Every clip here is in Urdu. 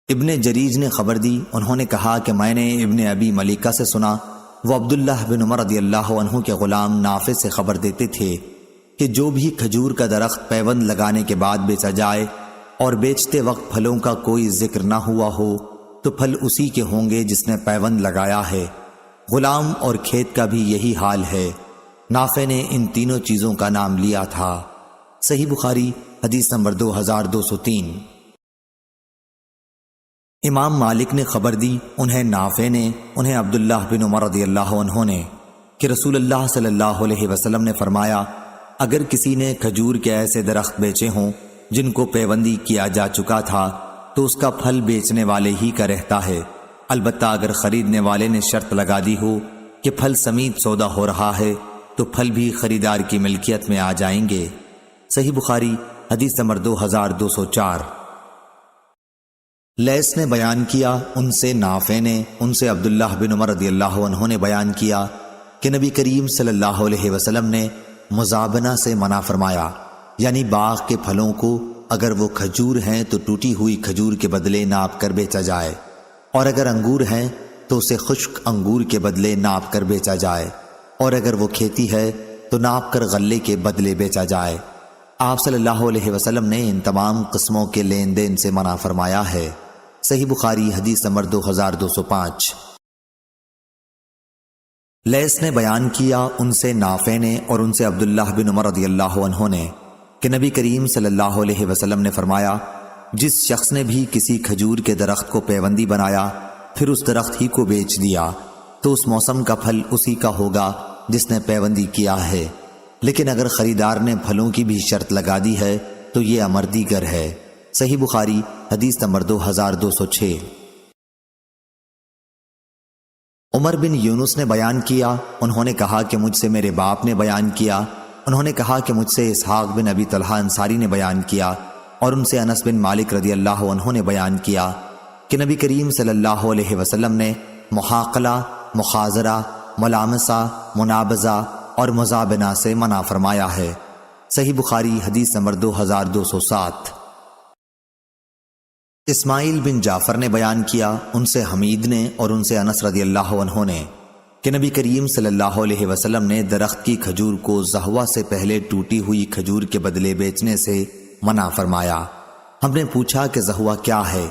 ابن جریج نے خبر دی، انہوں نے کہا کہ میں نے ابن ابی ملیکہ سے سنا، وہ عبداللہ بن عمر رضی اللہ عنہ کے غلام نافع سے خبر دیتے تھے کہ جو بھی کھجور کا درخت پیوند لگانے کے بعد بیچا جائے اور بیچتے وقت پھلوں کا کوئی ذکر نہ ہوا ہو تو پھل اسی کے ہوں گے جس نے پیوند لگایا ہے۔ غلام اور کھیت کا بھی یہی حال ہے۔ نافع نے ان تینوں چیزوں کا نام لیا تھا۔ صحیح بخاری حدیث نمبر 2203۔ امام مالک نے خبر دی، انہیں نافع نے، انہیں عبداللہ بن عمر رضی اللہ عنہ نے، کہ رسول اللہ صلی اللہ علیہ وسلم نے فرمایا، اگر کسی نے کھجور کے ایسے درخت بیچے ہوں جن کو پیوندی کیا جا چکا تھا تو اس کا پھل بیچنے والے ہی کا رہتا ہے، البتہ اگر خریدنے والے نے شرط لگا دی ہو کہ پھل سمیت سودا ہو رہا ہے تو پھل بھی خریدار کی ملکیت میں آ جائیں گے۔ صحیح بخاری حدیث نمبر 2204۔ لیث نے بیان کیا، ان سے نافع نے، ان سے عبداللہ بن عمر رضی اللہ عنہ نے بیان کیا کہ نبی کریم صلی اللہ علیہ وسلم نے مزابنہ سے منع فرمایا، یعنی باغ کے پھلوں کو اگر وہ کھجور ہیں تو ٹوٹی ہوئی کھجور کے بدلے ناپ کر بیچا جائے، اور اگر انگور ہیں تو اسے خشک انگور کے بدلے ناپ کر بیچا جائے، اور اگر وہ کھیتی ہے تو ناپ کر غلے کے بدلے بیچا جائے۔ آپ صلی اللہ علیہ وسلم نے ان تمام قسموں کے لین دین سے منع فرمایا ہے۔ صحیح بخاری حدیث نمبر 2205۔ لیث نے بیان کیا، ان سے نافع نے اور ان سے عبداللہ بن عمر رضی اللہ عنہ نے، کہ نبی کریم صلی اللہ علیہ وسلم نے فرمایا، جس شخص نے بھی کسی کھجور کے درخت کو پیوندی بنایا پھر اس درخت ہی کو بیچ دیا تو اس موسم کا پھل اسی کا ہوگا جس نے پیوندی کیا ہے، لیکن اگر خریدار نے پھلوں کی بھی شرط لگا دی ہے تو یہ امر دیگر ہے۔ صحیح بخاری حدیث نمبر 2206۔ عمر بن یونس نے بیان کیا، انہوں نے کہا کہ مجھ سے میرے باپ نے بیان کیا، انہوں نے کہا کہ مجھ سے اسحاق بن ابی طلحہ انصاری نے بیان کیا، اور ان سے انس بن مالک رضی اللہ عنہ نے بیان کیا کہ نبی کریم صلی اللہ علیہ وسلم نے محاقلہ، مخازرہ، ملامسہ، منابزہ اور مزابنہ سے منع فرمایا ہے۔ صحیح بخاری حدیث نمبر 2207۔ اسماعیل بن جعفر نے بیان کیا، ان سے حمید نے اور ان سے انس رضی اللہ عنہ نے، کہ نبی کریم صلی اللہ علیہ وسلم نے درخت کی کھجور کو زہوہ سے پہلے ٹوٹی ہوئی کھجور کے بدلے بیچنے سے منع فرمایا۔ ہم نے پوچھا کہ زہوہ کیا ہے؟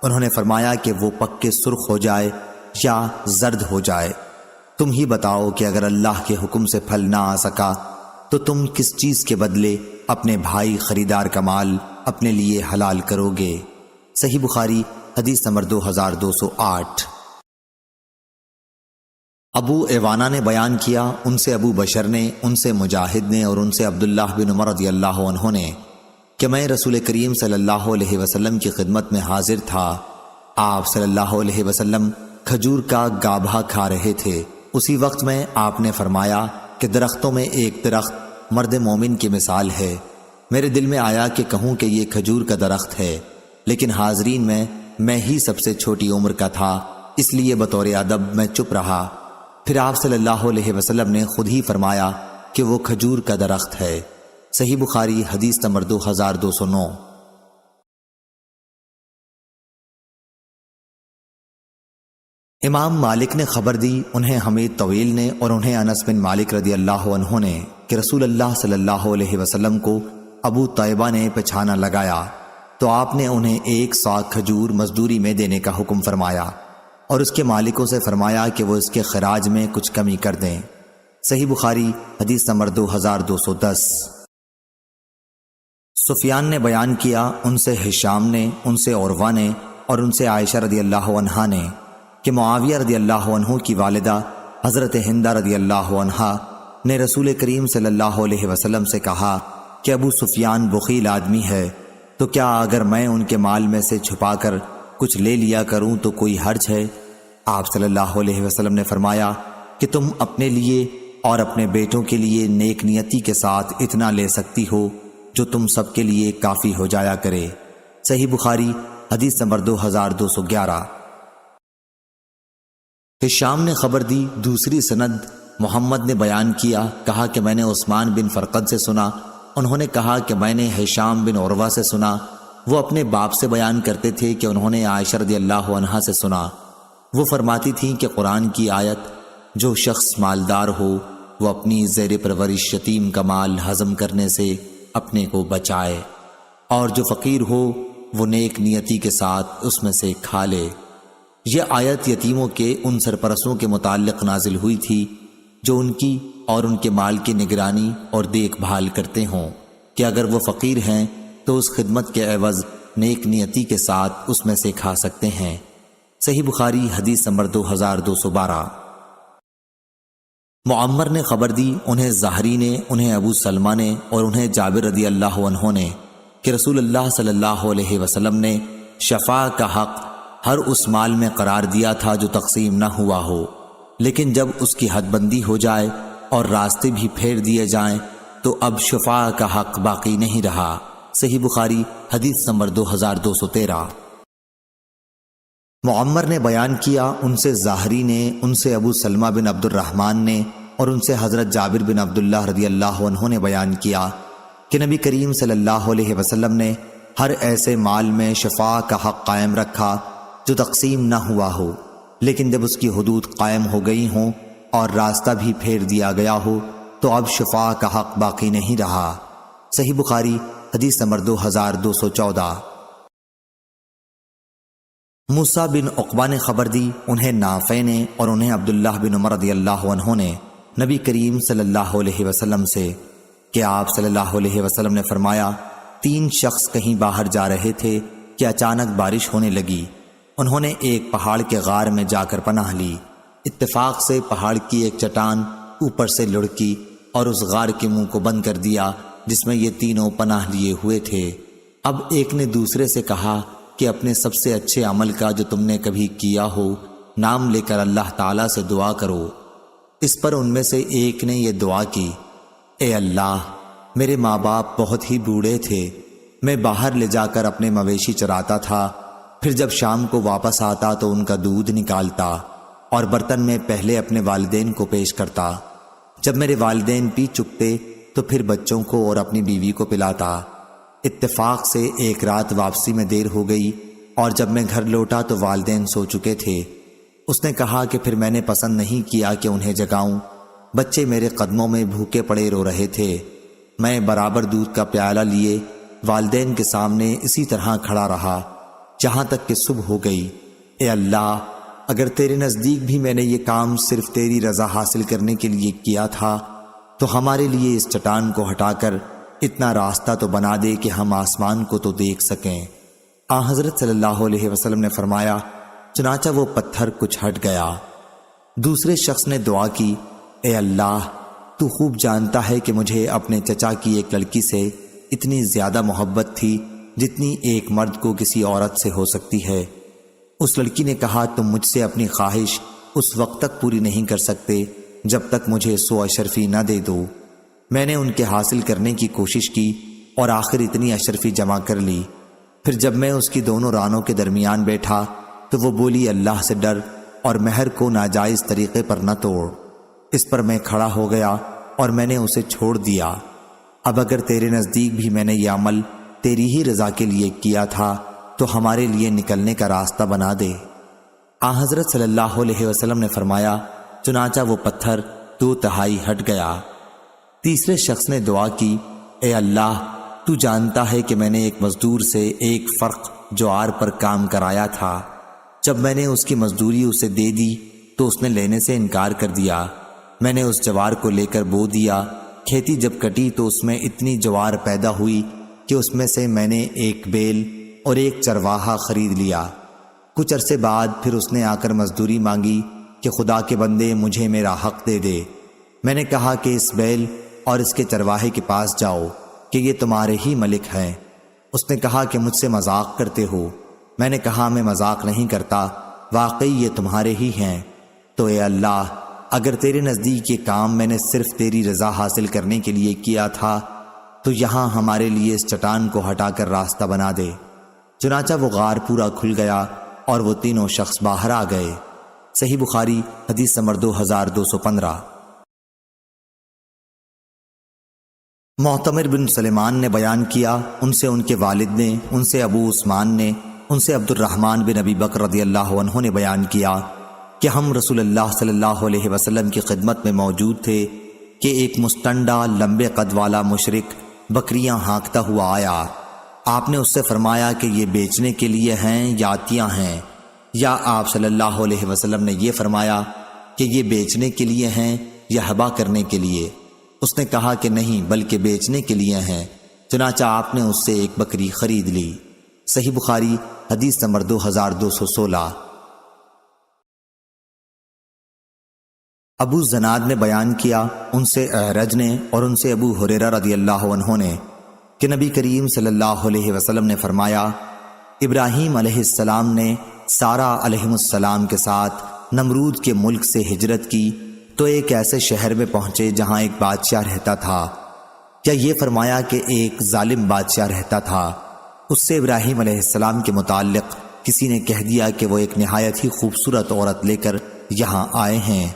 انہوں نے فرمایا کہ وہ پک کے سرخ ہو جائے یا زرد ہو جائے۔ تم ہی بتاؤ کہ اگر اللہ کے حکم سے پھل نہ آ سکا تو تم کس چیز کے بدلے اپنے بھائی خریدار کا مال اپنے لیے حلال کرو گے؟ صحیح بخاری حدیث نمبر 2208۔ ابو ایوانہ نے بیان کیا، ان سے ابو بشر نے، ان سے مجاہد نے اور ان سے عبداللہ بن عمر رضی اللہ عنہ نے، کہ میں رسول کریم صلی اللہ علیہ وسلم کی خدمت میں حاضر تھا۔ آپ صلی اللہ علیہ وسلم کھجور کا گابھا کھا رہے تھے۔ اسی وقت میں آپ نے فرمایا کہ درختوں میں ایک درخت مرد مومن کی مثال ہے۔ میرے دل میں آیا کہ کہوں کہ یہ کھجور کا درخت ہے، لیکن حاضرین میں ہی سب سے چھوٹی عمر کا تھا، اس لیے بطور ادب میں چپ رہا۔ پھر آپ صلی اللہ علیہ وسلم نے خود ہی فرمایا کہ وہ کھجور کا درخت ہے۔ صحیح بخاری حدیث نمبر 2209۔ امام مالک نے خبر دی، انہیں حمید طویل نے اور انہیں انس بن مالک رضی اللہ عنہ نے، کہ رسول اللہ صلی اللہ علیہ وسلم کو ابو طیبہ نے پچھانا لگایا تو آپ نے انہیں 1 صاع کھجور مزدوری میں دینے کا حکم فرمایا اور اس کے مالکوں سے فرمایا کہ وہ اس کے خراج میں کچھ کمی کر دیں۔ صحیح بخاری حدیث نمبر 2210۔ سفیان نے بیان کیا، ان سے ہشام نے، ان سے عروہ نے اور ان سے عائشہ رضی اللہ عنہا نے، کہ معاویہ رضی اللہ عنہ کی والدہ حضرت ہندہ رضی اللہ عنہا نے رسول کریم صلی اللہ علیہ وسلم سے کہا کہ ابو سفیان بخیل آدمی ہے، تو کیا اگر میں ان کے مال میں سے چھپا کر کچھ لے لیا کروں تو کوئی حرج ہے؟ آپ صلی اللہ علیہ وسلم نے فرمایا کہ تم اپنے لیے اور اپنے بیٹوں کے لیے نیک نیتی کے ساتھ اتنا لے سکتی ہو جو تم سب کے لیے کافی ہو جایا کرے۔ صحیح بخاری حدیث نمبر 2211۔ ہشام نے خبر دی، دوسری سند محمد نے بیان کیا، کہا کہ میں نے عثمان بن فرقد سے سنا، انہوں نے کہا کہ میں نے ہشام بن عروہ سے سنا، وہ اپنے باپ سے بیان کرتے تھے کہ انہوں نے عائشہ رضی اللہ عنہا سے سنا، وہ فرماتی تھیں کہ قرآن کی آیت جو شخص مالدار ہو وہ اپنی زیر پرورش یتیم کا مال ہضم کرنے سے اپنے کو بچائے، اور جو فقیر ہو وہ نیک نیتی کے ساتھ اس میں سے کھا لے۔ یہ آیت یتیموں کے ان سرپرستوں کے متعلق نازل ہوئی تھی جو ان کی اور ان کے مال کی نگرانی اور دیکھ بھال کرتے ہوں، کہ اگر وہ فقیر ہیں تو اس خدمت کے عوض نیک نیتی کے ساتھ اس میں سے کھا سکتے ہیں۔ صحیح بخاری حدیث نمبر 2212۔ معمر نے خبر دی، انہیں زہری نے، انہیں ابو سلمہ نے اور انہیں جابر رضی اللہ عنہ نے کہ رسول اللہ صلی اللہ علیہ وسلم نے شفاء کا حق ہر اس مال میں قرار دیا تھا جو تقسیم نہ ہوا ہو، لیکن جب اس کی حد بندی ہو جائے اور راستے بھی پھیر دیے جائیں تو اب شفاء کا حق باقی نہیں رہا۔ صحیح بخاری حدیث نمبر 2213۔ معمر نے بیان کیا، ان سے زاہری نے، ان سے ابو سلمہ بن عبد الرحمن نے اور ان سے حضرت جابر بن عبداللہ رضی اللہ عنہ نے بیان کیا کہ نبی کریم صلی اللہ علیہ وسلم نے ہر ایسے مال میں شفاء کا حق قائم رکھا جو تقسیم نہ ہوا ہو، لیکن جب اس کی حدود قائم ہو گئی ہوں اور راستہ بھی پھیر دیا گیا ہو تو اب شفاء کا حق باقی نہیں رہا۔ صحیح بخاری حدیث نمبر 2214۔ موسیٰ بن عقبہ نے خبر دی، انہیں نافع نے اور انہیں عبداللہ بن عمر رضی اللہ عنہ نے نبی کریم صلی اللہ علیہ وسلم سے کہ آپ صلی اللہ علیہ وسلم نے فرمایا، 3 شخص کہیں باہر جا رہے تھے کہ اچانک بارش ہونے لگی۔ انہوں نے ایک پہاڑ کے غار میں جا کر پناہ لی۔ اتفاق سے پہاڑ کی ایک چٹان اوپر سے لڑکی اور اس غار کے منہ کو بند کر دیا جس میں یہ تینوں پناہ لیے ہوئے تھے۔ اب ایک نے دوسرے سے کہا کہ اپنے سب سے اچھے عمل کا جو تم نے کبھی کیا ہو نام لے کر اللہ تعالیٰ سے دعا کرو۔ اس پر ان میں سے ایک نے یہ دعا کی، اے اللہ، میرے ماں باپ بہت ہی بوڑھے تھے، میں باہر لے جا کر اپنے مویشی چراتا تھا، پھر جب شام کو واپس آتا تو ان کا دودھ نکالتا اور برتن میں پہلے اپنے والدین کو پیش کرتا، جب میرے والدین پی چکتے تو پھر بچوں کو اور اپنی بیوی کو پلاتا۔ اتفاق سے ایک رات واپسی میں دیر ہو گئی اور جب میں گھر لوٹا تو والدین سو چکے تھے۔ اس نے کہا کہ پھر میں نے پسند نہیں کیا کہ انہیں جگاؤں، بچے میرے قدموں میں بھوکے پڑے رو رہے تھے، میں برابر دودھ کا پیالہ لیے والدین کے سامنے اسی طرح کھڑا رہا جہاں تک کہ صبح ہو گئی۔ اے اللہ، اگر تیرے نزدیک بھی میں نے یہ کام صرف تیری رضا حاصل کرنے کے لیے کیا تھا تو ہمارے لیے اس چٹان کو ہٹا کر اتنا راستہ تو بنا دے کہ ہم آسمان کو تو دیکھ سکیں۔ حضرت صلی اللہ علیہ وسلم نے فرمایا، چنانچہ وہ پتھر کچھ ہٹ گیا۔ دوسرے شخص نے دعا کی، اے اللہ، تو خوب جانتا ہے کہ مجھے اپنے چچا کی ایک لڑکی سے اتنی زیادہ محبت تھی جتنی ایک مرد کو کسی عورت سے ہو سکتی ہے۔ اس لڑکی نے کہا، تم مجھ سے اپنی خواہش اس وقت تک پوری نہیں کر سکتے جب تک مجھے 100 اشرفی نہ دے دو۔ میں نے ان کے حاصل کرنے کی کوشش کی اور آخر اتنی اشرفی جمع کر لی۔ پھر جب میں اس کی دونوں رانوں کے درمیان بیٹھا تو وہ بولی، اللہ سے ڈر اور مہر کو ناجائز طریقے پر نہ توڑ۔ اس پر میں کھڑا ہو گیا اور میں نے اسے چھوڑ دیا۔ اب اگر تیرے نزدیک بھی میں نے یہ عمل تیری ہی رضا کے لیے کیا تھا تو ہمارے لیے نکلنے کا راستہ بنا دے۔ حضرت صلی اللہ علیہ وسلم نے فرمایا، چنانچہ وہ پتھر 2/3 ہٹ گیا۔ تیسرے شخص نے دعا کی، اے اللہ، تو جانتا ہے کہ میں نے ایک مزدور سے ایک فرق جوار پر کام کرایا تھا، جب میں نے اس کی مزدوری اسے دے دی تو اس نے لینے سے انکار کر دیا۔ میں نے اس جوار کو لے کر بو دیا، کھیتی جب کٹی تو اس میں اتنی جوار پیدا ہوئی کہ اس میں سے میں نے ایک بیل اور ایک چرواہا خرید لیا۔ کچھ عرصے بعد پھر اس نے آ کر مزدوری مانگی کہ خدا کے بندے، مجھے میرا حق دے دے۔ میں نے کہا کہ اس بیل اور اس کے چرواہے کے پاس جاؤ کہ یہ تمہارے ہی ملک ہیں۔ اس نے کہا کہ مجھ سے مذاق کرتے ہو۔ میں نے کہا، میں مذاق نہیں کرتا، واقعی یہ تمہارے ہی ہیں۔ تو اے اللہ، اگر تیرے نزدیک یہ کام میں نے صرف تیری رضا حاصل کرنے کے لیے کیا تھا تو یہاں ہمارے لیے اس چٹان کو ہٹا کر راستہ بنا دے۔ چنانچہ وہ غار پورا کھل گیا اور وہ تینوں شخص باہر آ گئے۔ صحیح بخاری حدیث نمبر 2215۔ معتمر بن سلیمان نے بیان کیا، ان سے ان کے والد نے، ان سے ابو عثمان نے، ان سے عبد الرحمن بن ابی بکر رضی اللہ عنہ نے بیان کیا کہ ہم رسول اللہ صلی اللہ علیہ وسلم کی خدمت میں موجود تھے کہ ایک مستنڈا لمبے قد والا مشرک بکریاں ہانکتا ہوا آیا۔ آپ نے اس سے فرمایا کہ یہ بیچنے کے لیے ہیں یا عطیہ ہیں، یا آپ صلی اللہ علیہ وسلم نے یہ فرمایا کہ یہ بیچنے کے لیے ہیں یا ہبا کرنے کے لیے؟ اس نے کہا کہ نہیں بلکہ بیچنے کے لیے ہیں۔ چنانچہ آپ نے اس سے ایک بکری خرید لی۔ صحیح بخاری حدیث نمبر 2216۔ ابو زناد نے بیان کیا، ان سے اعرج نے اور ان سے ابو ہریرہ رضی اللہ عنہ نے کہ نبی کریم صلی اللہ علیہ وسلم نے فرمایا، ابراہیم علیہ السلام نے سارہ علیہ السلام کے ساتھ نمرود کے ملک سے ہجرت کی تو ایک ایسے شہر میں پہنچے جہاں ایک بادشاہ رہتا تھا، یا یہ فرمایا کہ ایک ظالم بادشاہ رہتا تھا۔ اس سے ابراہیم علیہ السلام کے متعلق کسی نے کہہ دیا کہ وہ ایک نہایت ہی خوبصورت عورت لے کر یہاں آئے ہیں۔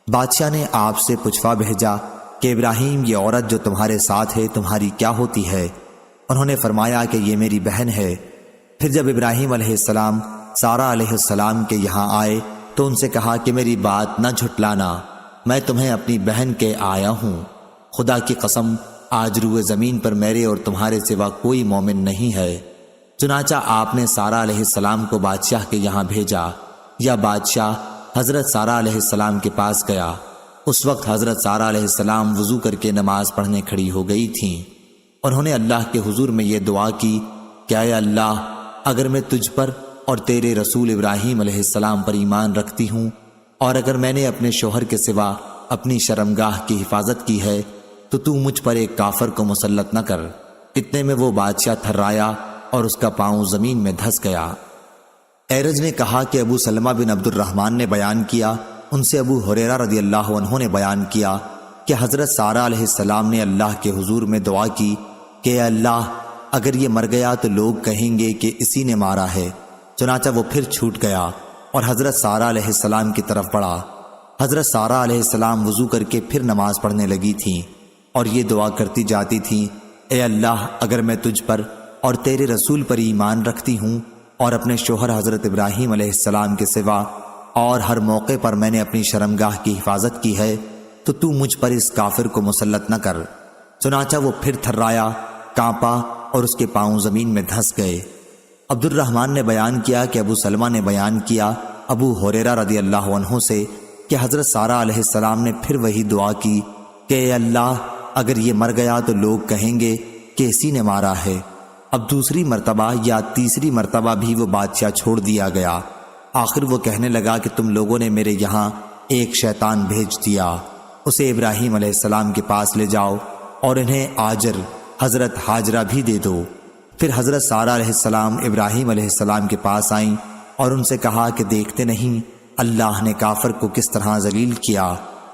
بادشاہ نے آپ سے پوچھوا بھیجا کہ ابراہیم یہ عورت جو تمہارے ساتھ ہے تمہاری کیا ہوتی ہے؟ انہوں نے فرمایا کہ یہ میری بہن ہے۔ پھر جب ابراہیم علیہ السلام سارہ علیہ السلام کے یہاں آئے تو ان سے کہا کہ میری بات نہ جھٹلانا، میں تمہیں اپنی بہن کے آیا ہوں۔ خدا کی قسم آج روئے زمین پر میرے اور تمہارے سوا کوئی مومن نہیں ہے۔ چنانچہ آپ نے سارہ علیہ السلام کو بادشاہ کے یہاں بھیجا، یا بادشاہ حضرت سارہ علیہ السلام کے پاس گیا۔ اس وقت حضرت سارہ علیہ السلام وضو کر کے نماز پڑھنے کھڑی ہو گئی تھیں۔ انہوں نے اللہ کے حضور میں یہ دعا کی کہ اے اللہ، اگر میں تجھ پر اور تیرے رسول ابراہیم علیہ السلام پر ایمان رکھتی ہوں، اور اگر میں نے اپنے شوہر کے سوا اپنی شرمگاہ کی حفاظت کی ہے تو مجھ پر ایک کافر کو مسلط نہ کر۔ اتنے میں وہ بادشاہ تھرایا اور اس کا پاؤں زمین میں دھس گیا۔ اعرج نے کہا کہ ابو سلمہ بن عبد الرحمن نے بیان کیا، ان سے ابو ہریرہ رضی اللہ عنہ نے بیان کیا کہ حضرت سارہ علیہ السلام نے اللہ کے حضور میں دعا کی کہ اے اللہ، اگر یہ مر گیا تو لوگ کہیں گے کہ اسی نے مارا ہے۔ چنانچہ وہ پھر چھوٹ گیا اور حضرت سارہ علیہ السلام کی طرف بڑھا۔ حضرت سارہ علیہ السلام وضو کر کے پھر نماز پڑھنے لگی تھیں اور یہ دعا کرتی جاتی تھیں، اے اللہ، اگر میں تجھ پر اور تیرے رسول پر ایمان رکھتی ہوں اور اپنے شوہر حضرت ابراہیم علیہ السلام کے سوا اور ہر موقع پر میں نے اپنی شرمگاہ کی حفاظت کی ہے تو مجھ پر اس کافر کو مسلط نہ کر۔ چنانچہ وہ پھر تھرایا، کانپا اور اس کے پاؤں زمین میں دھس گئے۔ عبد الرحمن نے بیان کیا کہ ابو سلمہ نے بیان کیا ابو ہریرہ رضی اللہ عنہ سے کہ حضرت سارہ علیہ السلام نے پھر وہی دعا کی کہ اے اللہ، اگر یہ مر گیا تو لوگ کہیں گے کہ اسی نے مارا ہے۔ اب دوسری مرتبہ یا تیسری مرتبہ بھی وہ بادشاہ چھوڑ دیا گیا۔ آخر وہ کہنے لگا کہ تم لوگوں نے میرے یہاں ایک شیطان بھیج دیا، اسے ابراہیم علیہ السلام کے پاس لے جاؤ اور انہیں آجر حضرت ہاجرہ بھی دے دو۔ پھر حضرت سارہ علیہ السلام ابراہیم علیہ السلام کے پاس آئیں اور ان سے کہا کہ دیکھتے نہیں اللہ نے کافر کو کس طرح ذلیل کیا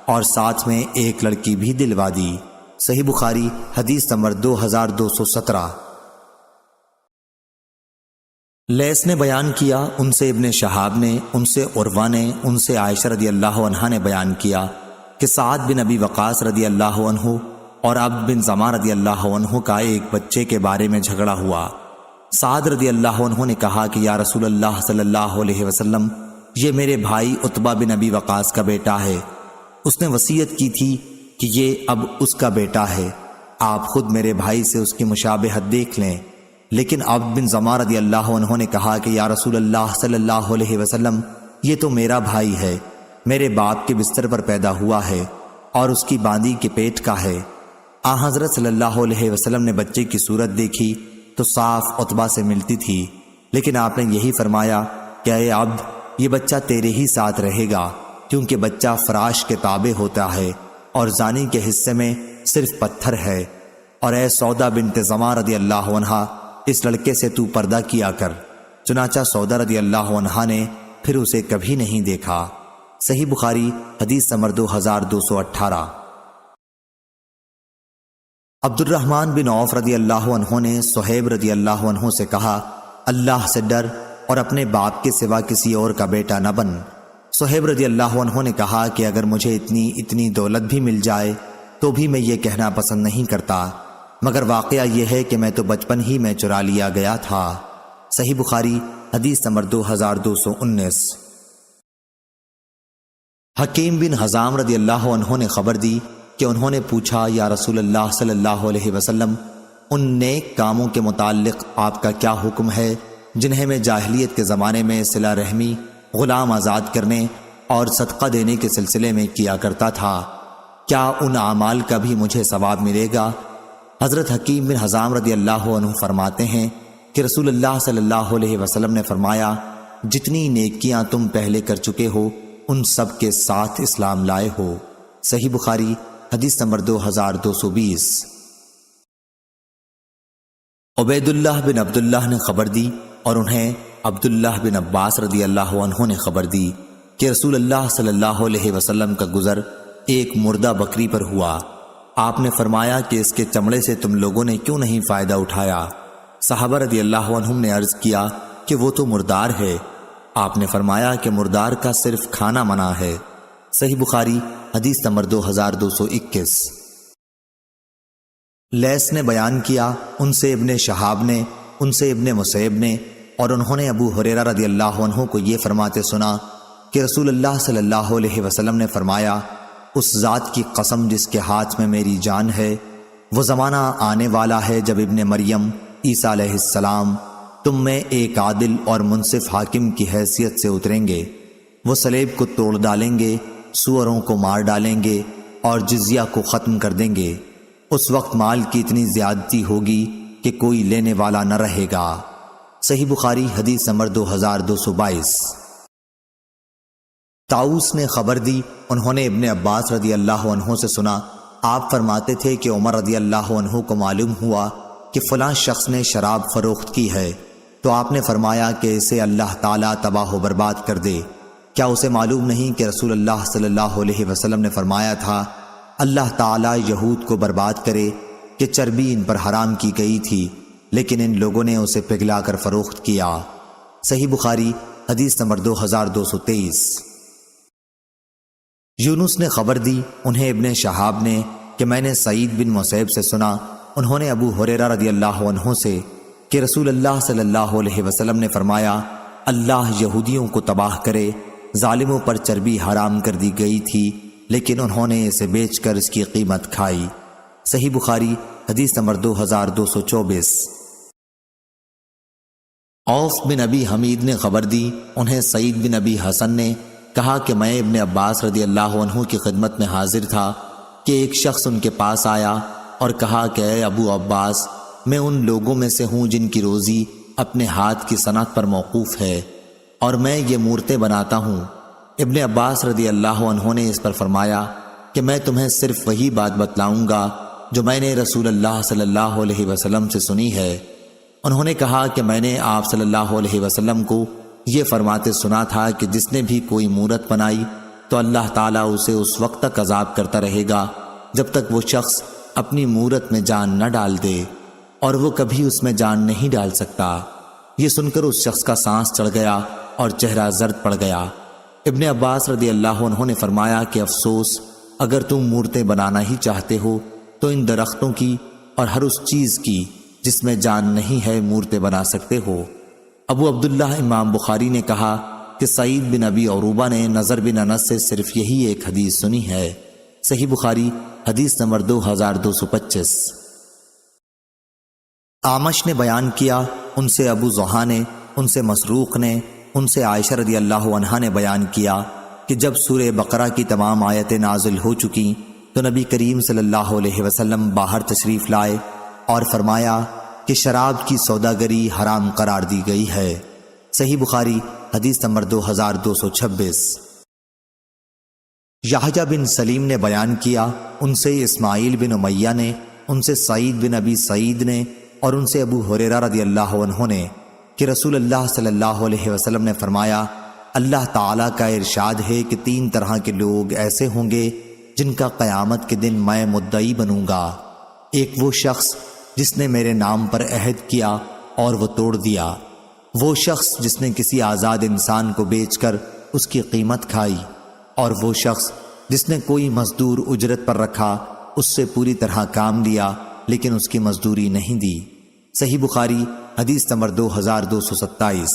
اور ساتھ میں ایک لڑکی بھی دلوا دی۔ صحیح بخاری حدیث نمبر 2217۔ لیث نے بیان کیا، ان سے ابن شہاب نے، ان سے عروہ نے، ان سے عائشہ رضی اللہ عنہا نے بیان کیا کہ سعد بن ابی وقاص رضی اللہ عنہ اور عبد بن زمہ رضی اللہ عنہ کا ایک بچے کے بارے میں جھگڑا ہوا۔ سعد رضی اللہ عنہ نے کہا کہ یا رسول اللہ صلی اللہ علیہ وسلم، یہ میرے بھائی عتبہ بن ابی وقاص کا بیٹا ہے، اس نے وصیت کی تھی کہ یہ اب اس کا بیٹا ہے، آپ خود میرے بھائی سے اس کی مشابہت دیکھ لیں۔ لیکن عبد بن زمہ رضی اللہ عنہ نے کہا کہ یا رسول اللہ صلی اللہ علیہ وسلم، یہ تو میرا بھائی ہے، میرے باپ کے بستر پر پیدا ہوا ہے اور اس کی باندی کے پیٹ کا ہے۔ حضرت صلی اللہ علیہ وسلم نے بچے کی صورت دیکھی تو صاف عتبہ سے ملتی تھی، لیکن آپ نے یہی فرمایا کہ اے عبد، یہ بچہ تیرے ہی ساتھ رہے گا، کیونکہ بچہ فراش کے تابع ہوتا ہے اور زانی کے حصے میں صرف پتھر ہے۔ اور اے سودا بنت زمہ رضی اللہ عنہا، اس لڑکے سے تو پردہ کیا کر۔ چنانچہ سودا رضی اللہ عنہا نے پھر اسے کبھی نہیں دیکھا۔ صحیح بخاری حدیث نمبر 2218۔ عبد الرحمن بن عوف رضی اللہ عنہ نے صہیب رضی اللہ عنہ سے کہا، اللہ سے ڈر اور اپنے باپ کے سوا کسی اور کا بیٹا نہ بن۔ صہیب رضی اللہ عنہ نے کہا کہ اگر مجھے اتنی دولت بھی مل جائے تو بھی میں یہ کہنا پسند نہیں کرتا، مگر واقعہ یہ ہے کہ میں تو بچپن ہی میں چرا لیا گیا تھا۔ صحیح بخاری حدیث نمبر 2219۔ حکیم بن حزام رضی اللہ عنہ نے خبر دی کہ انہوں نے پوچھا، یا رسول اللہ صلی اللہ علیہ وسلم، ان نیک کاموں کے متعلق آپ کا کیا حکم ہے جنہیں میں جاہلیت کے زمانے میں صلہ رحمی، غلام آزاد کرنے اور صدقہ دینے کے سلسلے میں کیا کرتا تھا، کیا ان اعمال کا بھی مجھے ثواب ملے گا؟ حضرت حکیم بن حزام رضی اللہ عنہ فرماتے ہیں کہ رسول اللہ صلی اللہ علیہ وسلم نے فرمایا، جتنی نیکیاں تم پہلے کر چکے ہو ان سب کے ساتھ اسلام لائے ہو۔ صحیح بخاری حدیث نمبر 2220۔ عبید اللہ بن عبداللہ نے خبر دی اور انہیں عبداللہ بن عباس رضی اللہ عنہ نے خبر دی کہ رسول اللہ صلی اللہ علیہ وسلم کا گزر ایک مردہ بکری پر ہوا۔ آپ نے فرمایا کہ اس کے چمڑے سے تم لوگوں نے کیوں نہیں فائدہ اٹھایا؟ صحابہ رضی اللہ عنہم نے عرض کیا کہ وہ تو مردار ہے۔ آپ نے فرمایا کہ مردار کا صرف کھانا منع ہے۔ صحیح بخاری حدیث نمبر 2221۔ لیث نے بیان کیا، ان سے ابن شہاب نے، ان سے ابن مسیب نے، اور انہوں نے ابو ہریرہ رضی اللہ عنہ کو یہ فرماتے سنا کہ رسول اللہ صلی اللہ علیہ وسلم نے فرمایا، اس ذات کی قسم جس کے ہاتھ میں میری جان ہے، وہ زمانہ آنے والا ہے جب ابن مریم عیسیٰ علیہ السلام تم میں ایک عادل اور منصف حاکم کی حیثیت سے اتریں گے۔ وہ صلیب کو توڑ ڈالیں گے، سوروں کو مار ڈالیں گے اور جزیہ کو ختم کر دیں گے۔ اس وقت مال کی اتنی زیادتی ہوگی کہ کوئی لینے والا نہ رہے گا۔ صحیح بخاری حدیث نمبر 2222۔ طاؤس نے خبر دی، انہوں نے ابن عباس رضی اللہ عنہ سے سنا، آپ فرماتے تھے کہ عمر رضی اللہ عنہ کو معلوم ہوا کہ فلاں شخص نے شراب فروخت کی ہے، تو آپ نے فرمایا کہ اسے اللہ تعالیٰ تباہ و برباد کر دے۔ کیا اسے معلوم نہیں کہ رسول اللہ صلی اللہ علیہ وسلم نے فرمایا تھا، اللہ تعالیٰ یہود کو برباد کرے کہ چربی ان پر حرام کی گئی تھی، لیکن ان لوگوں نے اسے پگھلا کر فروخت کیا۔ صحیح بخاری حدیث نمبر 2223۔ یونس نے خبر دی، انہیں ابن شہاب نے، کہ میں نے سعید بن مسیب سے سنا، انہوں نے ابو ہریرہ رضی اللہ عنہ سے، کہ رسول اللہ صلی اللہ علیہ وسلم نے فرمایا، اللہ یہودیوں کو تباہ کرے، ظالموں پر چربی حرام کر دی گئی تھی لیکن انہوں نے اسے بیچ کر اس کی قیمت کھائی۔ صحیح بخاری حدیث نمبر 2224۔ عوف بن ابی حمید نے خبر دی، انہیں سعید بن ابی حسن نے کہا کہ میں ابن عباس رضی اللہ عنہ کی خدمت میں حاضر تھا کہ ایک شخص ان کے پاس آیا اور کہا کہ اے ابو عباس، میں ان لوگوں میں سے ہوں جن کی روزی اپنے ہاتھ کی صنعت پر موقوف ہے اور میں یہ مورتیں بناتا ہوں۔ ابن عباس رضی اللہ عنہ نے اس پر فرمایا کہ میں تمہیں صرف وہی بات بتلاؤں گا جو میں نے رسول اللہ صلی اللہ علیہ وسلم سے سنی ہے۔ انہوں نے کہا کہ میں نے آپ صلی اللہ علیہ وسلم کو یہ فرماتے سنا تھا کہ جس نے بھی کوئی مورت بنائی تو اللہ تعالیٰ اسے اس وقت تک عذاب کرتا رہے گا جب تک وہ شخص اپنی مورت میں جان نہ ڈال دے، اور وہ کبھی اس میں جان نہیں ڈال سکتا۔ یہ سن کر اس شخص کا سانس چڑھ گیا اور چہرہ زرد پڑ گیا۔ ابن عباس رضی اللہ عنہ نے فرمایا کہ افسوس، اگر تم مورتیں بنانا ہی چاہتے ہو تو ان درختوں کی اور ہر اس چیز کی جس میں جان نہیں ہے مورتیں بنا سکتے ہو۔ ابو عبداللہ امام بخاری نے کہا کہ سعید بن ابی عروبہ نے نضر بن انس سے صرف یہی ایک حدیث سنی ہے۔ صحیح بخاری حدیث نمبر 2225۔ اعمش نے بیان کیا، ان سے ابو زحا نے، ان سے مسروق نے، ان سے عائشہ رضی اللہ عنہا نے بیان کیا کہ جب سورہ بقرہ کی تمام آیتیں نازل ہو چکیں تو نبی کریم صلی اللہ علیہ وسلم باہر تشریف لائے اور فرمایا کہ شراب کی سوداگری حرام قرار دی گئی ہے۔ صحیح بخاری حدیث نمبر 2226۔ یحییٰ بن سلیم نے بیان کیا، ان سے اسماعیل بن امیہ نے، ان سے سعید بن ابی سعید نے، اور ان سے ابو ہریرہ رضی اللہ عنہ نے کہ رسول اللہ صلی اللہ علیہ وسلم نے فرمایا، اللہ تعالیٰ کا ارشاد ہے کہ 3 طرح کے لوگ ایسے ہوں گے جن کا قیامت کے دن میں مدعی بنوں گا۔ ایک وہ شخص جس نے میرے نام پر عہد کیا اور وہ توڑ دیا، وہ شخص جس نے کسی آزاد انسان کو بیچ کر اس کی قیمت کھائی، اور وہ شخص جس نے کوئی مزدور اجرت پر رکھا اس سے پوری طرح کام لیا لیکن اس کی مزدوری نہیں دی۔ صحیح بخاری حدیث نمبر 2227۔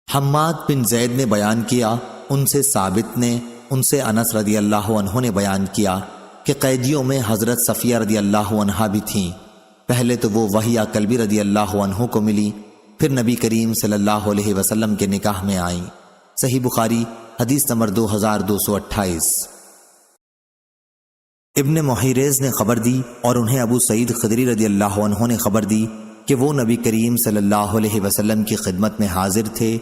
حماد بن زید نے بیان کیا، ان سے ثابت نے، ان سے انس رضی اللہ عنہ نے بیان کیا کہ قیدیوں میں حضرت صفیہ رضی اللہ عنہا بھی تھیں۔ پہلے تو وہ وحیہ کلبی رضی اللہ عنہ کو ملی، پھر نبی کریم صلی اللہ علیہ وسلم کے نکاح میں آئیں۔ صحیح بخاری حدیث نمبر 2228۔ ابن محیریز نے خبر دی اور انہیں ابو سعید خدری رضی اللہ عنہ نے خبر دی کہ وہ نبی کریم صلی اللہ علیہ وسلم کی خدمت میں حاضر تھے۔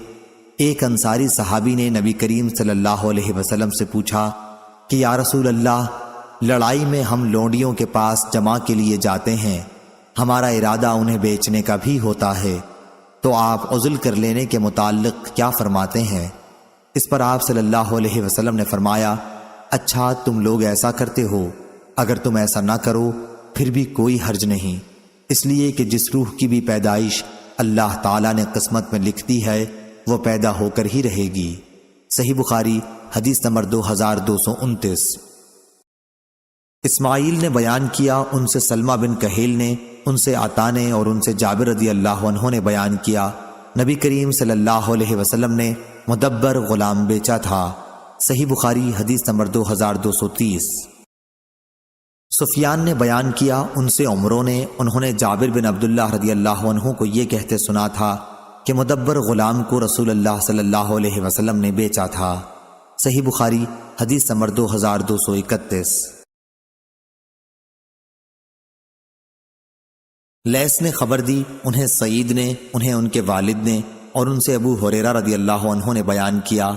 ایک انصاری صحابی نے نبی کریم صلی اللہ علیہ وسلم سے پوچھا کہ یا رسول اللہ، لڑائی میں ہم لونڈیوں کے پاس جمع کے لیے جاتے ہیں، ہمارا ارادہ انہیں بیچنے کا بھی ہوتا ہے، تو آپ عزل کر لینے کے متعلق کیا فرماتے ہیں؟ اس پر آپ صلی اللہ علیہ وسلم نے فرمایا، اچھا تم لوگ ایسا کرتے ہو، اگر تم ایسا نہ کرو پھر بھی کوئی حرج نہیں، اس لیے کہ جس روح کی بھی پیدائش اللہ تعالیٰ نے قسمت میں لکھ دی ہے وہ پیدا ہو کر ہی رہے گی۔ صحیح بخاری حدیث نمبر 2229۔ اسماعیل نے بیان کیا، ان سے سلمہ بن کہیل نے، ان سے عطا نے اور ان سے جابر رضی اللہ عنہ نے بیان کیا، نبی کریم صلی اللہ علیہ وسلم نے مدبر غلام بیچا تھا۔ صحیح بخاری حدیث نمبر 2230۔ سفیان نے بیان کیا، ان سے عمروں نے، انہوں نے جابر بن عبداللہ رضی اللہ عنہ کو یہ کہتے سنا تھا کہ مدبر غلام کو رسول اللہ صلی اللہ علیہ وسلم نے بیچا تھا۔ صحیح بخاری حدیث نمبر 2231۔ لیث نے خبر دی، انہیں سعید نے، انہیں ان کے والد نے اور ان سے ابو ہریرہ رضی اللہ عنہ نے بیان کیا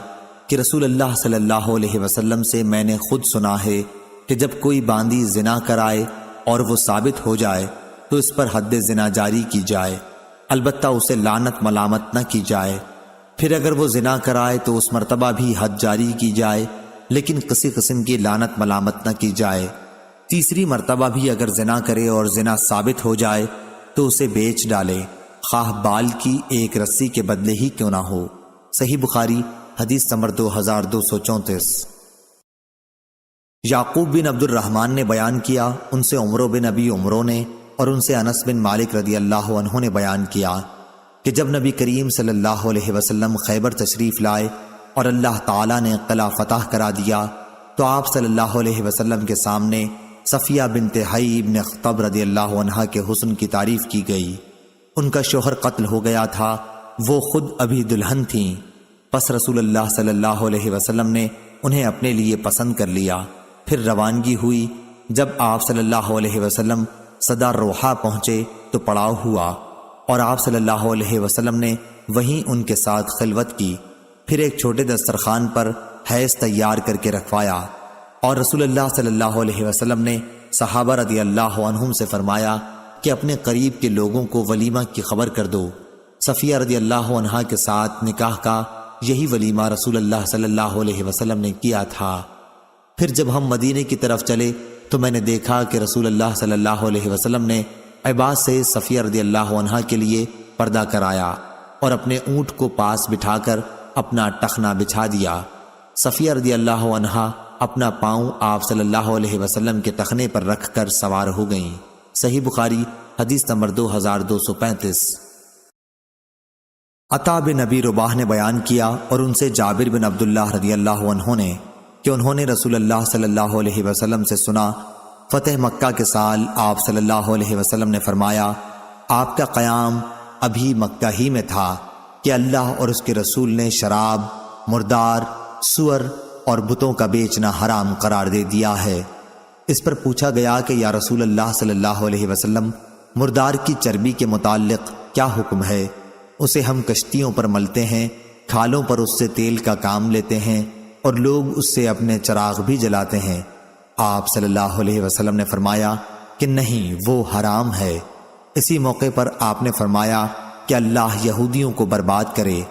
کہ رسول اللہ صلی اللہ علیہ وسلم سے میں نے خود سنا ہے کہ جب کوئی باندی زنا کرائے اور وہ ثابت ہو جائے تو اس پر حد زنا جاری کی جائے، البتہ اسے لعنت ملامت نہ کی جائے۔ پھر اگر وہ زنا کرائے تو اس مرتبہ بھی حد جاری کی جائے لیکن کسی قسم کی لعنت ملامت نہ کی جائے۔ تیسری مرتبہ بھی اگر زنا کرے اور زنا ثابت ہو جائے تو اسے بیچ ڈالے، خواہ بال کی ایک رسی کے بدلے ہی کیوں نہ ہو۔ صحیح بخاری حدیث نمبر 2234۔ یعقوب بن عبد الرحمن نے بیان کیا، ان سے عمرو بن ابی عمرو نے اور ان سے انس بن مالک رضی اللہ عنہ نے بیان کیا کہ جب نبی کریم صلی اللہ علیہ وسلم خیبر تشریف لائے اور اللہ تعالیٰ نے قلعہ فتح کرا دیا تو آپ صلی اللہ علیہ وسلم کے سامنے صفیہ بنت حیی بن اخطب رضی اللہ عنہ کے حسن کی تعریف کی گئی۔ ان کا شوہر قتل ہو گیا تھا، وہ خود ابھی دلہن تھیں، پس رسول اللہ صلی اللہ علیہ وسلم نے انہیں اپنے لیے پسند کر لیا۔ پھر روانگی ہوئی، جب آپ صلی اللہ علیہ وسلم صدا روحا پہنچے تو پڑاؤ ہوا اور آپ صلی اللہ علیہ وسلم نے وہیں ان کے ساتھ خلوت کی، پھر ایک چھوٹے دسترخوان پر حیض تیار کر کے رکھوایا اور رسول اللہ صلی اللہ علیہ وسلم نے صحابہ رضی اللہ عنہم سے فرمایا کہ اپنے قریب کے لوگوں کو ولیمہ کی خبر کر دو۔ صفیہ رضی اللہ عنہا کے ساتھ نکاح کا یہی ولیمہ رسول اللہ صلی اللہ علیہ وسلم نے کیا تھا۔ پھر جب ہم مدینے کی طرف چلے تو میں نے دیکھا کہ رسول اللہ صلی اللہ علیہ وسلم نے عباس سے صفیہ رضی اللہ عنہا کے لیے پردہ کرایا اور اپنے اونٹ کو پاس بٹھا کر اپنا ٹخنا بچھا دیا۔ صفیہ رضی اللہ عنہا اپنا پاؤں آپ صلی اللہ علیہ وسلم کے تخنے پر رکھ کر سوار ہو گئیں۔ صحیح بخاری حدیث نمبر 2235۔ عطا بن ابی رباح نے بیان کیا اور ان سے جابر بن عبداللہ رضی اللہ عنہ نے کہ انہوں نے رسول اللہ صلی اللہ علیہ وسلم سے سنا، فتح مکہ کے سال آپ صلی اللہ علیہ وسلم نے فرمایا، آپ کا قیام ابھی مکہ ہی میں تھا کہ اللہ اور اس کے رسول نے شراب، مردار، سور اور بتوں کا بیچنا حرام قرار دے دیا ہے۔ اس پر پوچھا گیا کہ یا رسول اللہ صلی اللہ علیہ وسلم، مردار کی چربی کے متعلق کیا حکم ہے؟ اسے ہم کشتیوں پر ملتے ہیں، کھالوں پر اس سے تیل کا کام لیتے ہیں اور لوگ اس سے اپنے چراغ بھی جلاتے ہیں۔ آپ صلی اللہ علیہ وسلم نے فرمایا کہ نہیں، وہ حرام ہے۔ اسی موقع پر آپ نے فرمایا کہ اللہ یہودیوں کو برباد کرے۔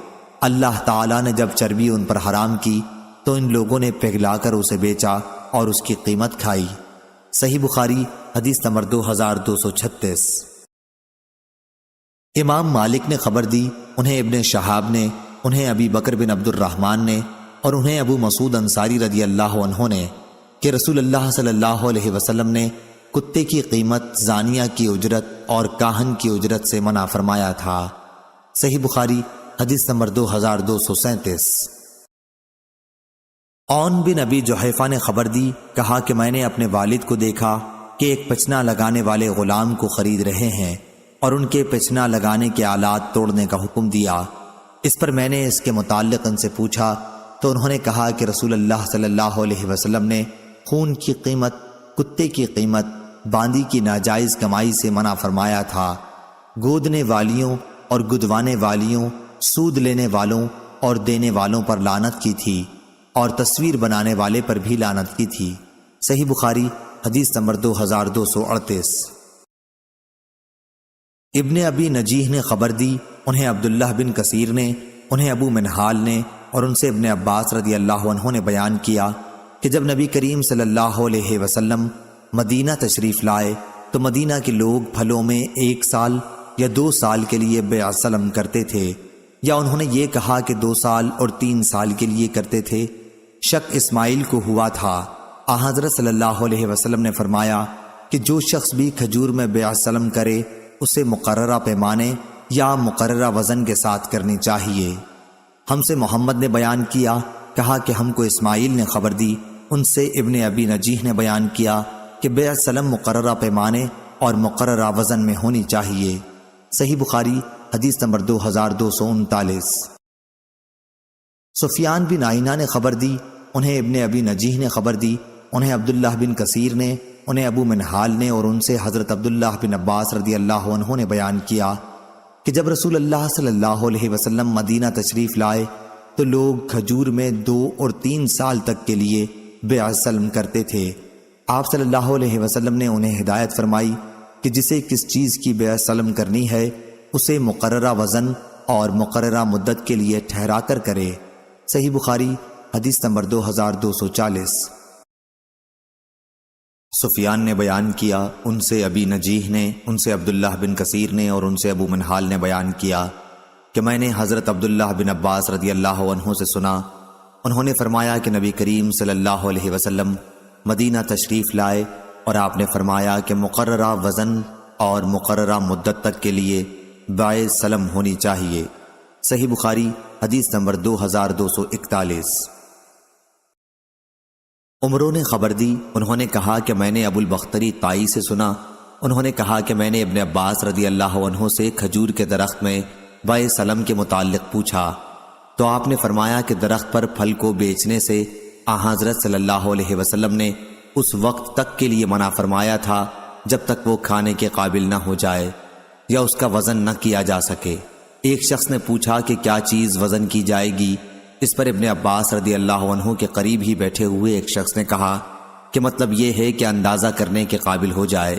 اللہ تعالیٰ نے جب چربی ان پر حرام کی تو ان لوگوں نے پگھلا کر اسے بیچا اور اس کی قیمت کھائی۔ صحیح بخاری حدیث نمبر 2236۔ امام مالک نے خبر دی، انہیں ابن شہاب نے، انہیں ابی بکر بن عبد الرحمن نے اور انہیں ابو مسعود انصاری رضی اللہ عنہ نے کہ رسول اللہ صلی اللہ علیہ وسلم نے کتے کی قیمت زانیہ کی اجرت اور کاہن کی اجرت سے منع فرمایا تھا۔ صحیح بخاری حدیث نمبر 2237۔ عون بن ابی جحیفہ نے خبر دی، کہا کہ میں نے اپنے والد کو دیکھا کہ ایک پچنا لگانے والے غلام کو خرید رہے ہیں اور ان کے پچنا لگانے کے آلات توڑنے کا حکم دیا۔ اس پر میں نے اس کے متعلق ان سے پوچھا تو انہوں نے کہا کہ رسول اللہ صلی اللہ علیہ وسلم نے خون کی قیمت، کتے کی قیمت، باندی کی ناجائز کمائی سے منع فرمایا تھا۔ گودنے والیوں اور گدوانے والیوں، سود لینے والوں اور دینے والوں پر لعنت کی تھی، اور تصویر بنانے والے پر بھی لعنت کی تھی۔ صحیح بخاری حدیث نمبر 2238۔ ابن ابی نجیح نے خبر دی، انہیں عبداللہ بن کثیر نے، انہیں ابو منہال نے اور ان سے ابن عباس رضی اللہ عنہ نے بیان کیا کہ جب نبی کریم صلی اللہ علیہ وسلم مدینہ تشریف لائے تو مدینہ کے لوگ پھلوں میں 1 سال یا 2 سال کے لیے بیع سلم کرتے تھے، یا انہوں نے یہ کہا کہ 2 سال اور 3 سال کے لیے کرتے تھے۔ شک اسماعیل کو ہوا تھا۔ حضرت صلی اللہ علیہ وسلم نے فرمایا کہ جو شخص بھی کھجور میں بیع سلم کرے اسے مقررہ پیمانے یا مقررہ وزن کے ساتھ کرنی چاہیے۔ ہم سے محمد نے بیان کیا، کہا کہ ہم کو اسماعیل نے خبر دی، ان سے ابن ابی نجیح نے بیان کیا کہ بیع سلم مقررہ پیمانے اور مقررہ وزن میں ہونی چاہیے۔ صحیح بخاری حدیث نمبر 2239۔ سفیان بن عینہ نے خبر دی، انہیں ابن ابی نجیح نے خبر دی، انہیں عبداللہ بن کثیر نے، انہیں ابو منہال نے اور ان سے حضرت عبداللہ بن عباس رضی اللہ عنہ نے بیان کیا کہ جب رسول اللہ صلی اللہ علیہ وسلم مدینہ تشریف لائے تو لوگ کھجور میں 2 اور 3 سال تک کے لیے بیع سلم کرتے تھے۔ آپ صلی اللہ علیہ وسلم نے انہیں ہدایت فرمائی کہ جسے کس چیز کی بیع سلم کرنی ہے اسے مقررہ وزن اور مقررہ مدت کے لیے ٹھہرا کر کرے۔ صحیح بخاری حدیث نمبر 2240۔ سفیان نے بیان کیا، ان سے ابی نجیح نے، ان سے عبداللہ بن کثیر نے اور ان سے ابو منہال نے بیان کیا کہ میں نے حضرت عبداللہ بن عباس رضی اللہ عنہ سے سنا، انہوں نے فرمایا کہ نبی کریم صلی اللہ علیہ وسلم مدینہ تشریف لائے اور آپ نے فرمایا کہ مقررہ وزن اور مقررہ مدت تک کے لیے بیع سلم ہونی چاہیے۔ صحیح بخاری حدیث نمبر 2241۔ عمروں نے خبر دی، انہوں نے کہا کہ میں نے ابو البختری طائی سے سنا، انہوں نے کہا کہ میں نے ابن عباس رضی اللہ عنہ سے کھجور کے درخت میں بیع سلم کے متعلق پوچھا تو آپ نے فرمایا کہ درخت پر پھل کو بیچنے سے حضرت صلی اللہ علیہ وسلم نے اس وقت تک کے لیے منع فرمایا تھا جب تک وہ کھانے کے قابل نہ ہو جائے یا اس کا وزن نہ کیا جا سکے۔ ایک شخص نے پوچھا کہ کیا چیز وزن کی جائے گی؟ اس پر ابن عباس رضی اللہ عنہ کے قریب ہی بیٹھے ہوئے ایک شخص نے کہا کہ مطلب یہ ہے کہ اندازہ کرنے کے قابل ہو جائے۔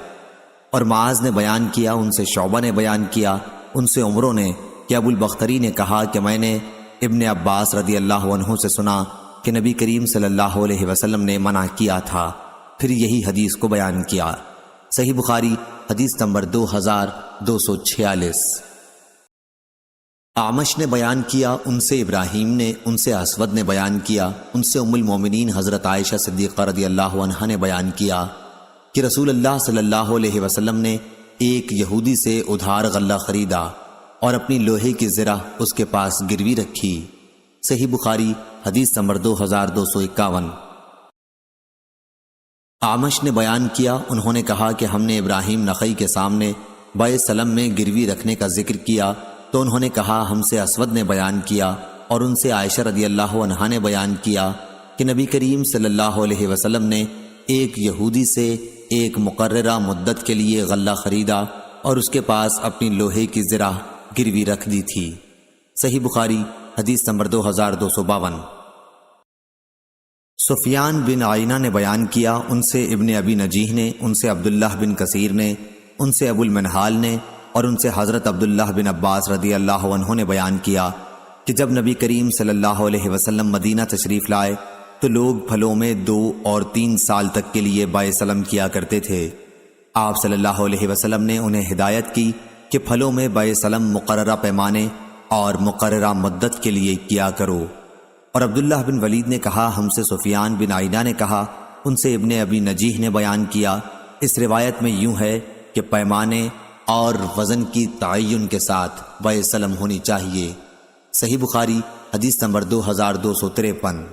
اور معاذ نے بیان کیا، ان سے شعبہ نے بیان کیا، ان سے عمروں نے کہ ابو البختری نے کہا کہ میں نے ابن عباس رضی اللہ عنہ سے سنا کہ نبی کریم صلی اللہ علیہ وسلم نے منع کیا تھا، پھر یہی حدیث کو بیان کیا۔ صحیح بخاری حدیث نمبر 2246۔ اعمش نے بیان کیا، ان سے ابراہیم نے، ان سے اسود نے بیان کیا، ان سے ام المومنین حضرت عائشہ صدیقہ رضی اللہ عنہا نے بیان کیا کہ رسول اللہ صلی اللہ علیہ وسلم نے ایک یہودی سے ادھار غلہ خریدا اور اپنی لوہے کی زرہ اس کے پاس گروی رکھی۔ صحیح بخاری حدیث نمبر 2251۔ اعمش نے بیان کیا، انہوں نے کہا کہ ہم نے ابراہیم نخعی کے سامنے بیع سلم میں گروی رکھنے کا ذکر کیا تو انہوں نے کہا ہم سے اسود نے بیان کیا اور ان سے عائشہ رضی اللہ عنہا نے بیان کیا کہ نبی کریم صلی اللہ علیہ وسلم نے ایک یہودی سے ایک مقررہ مدت کے لیے غلہ خریدا اور اس کے پاس اپنی لوہے کی زرہ گروی رکھ دی تھی۔ صحیح بخاری حدیث نمبر 2252۔ سفیان بن عینہ نے بیان کیا، ان سے ابن ابی نجیح نے، ان سے عبداللہ بن کثیر نے، ان سے ابو المنہال نے اور ان سے حضرت عبداللہ بن عباس رضی اللہ عنہ نے بیان کیا کہ جب نبی کریم صلی اللہ علیہ وسلم مدینہ تشریف لائے تو لوگ پھلوں میں 2 اور 3 سال تک کے لیے بیع سلم کیا کرتے تھے۔ آپ صلی اللہ علیہ وسلم نے انہیں ہدایت کی کہ پھلوں میں بیع سلم مقررہ پیمانے اور مقررہ مدت کے لیے کیا کرو۔ اور عبداللہ بن ولید نے کہا ہم سے سفیان بن عینہ نے کہا ان سے ابن ابی نجیح نے بیان کیا۔ اس روایت میں یوں ہے کہ پیمانے اور وزن کی تعین کے ساتھ بیع سلم ہونی چاہیے۔ صحیح بخاری حدیث نمبر 2253۔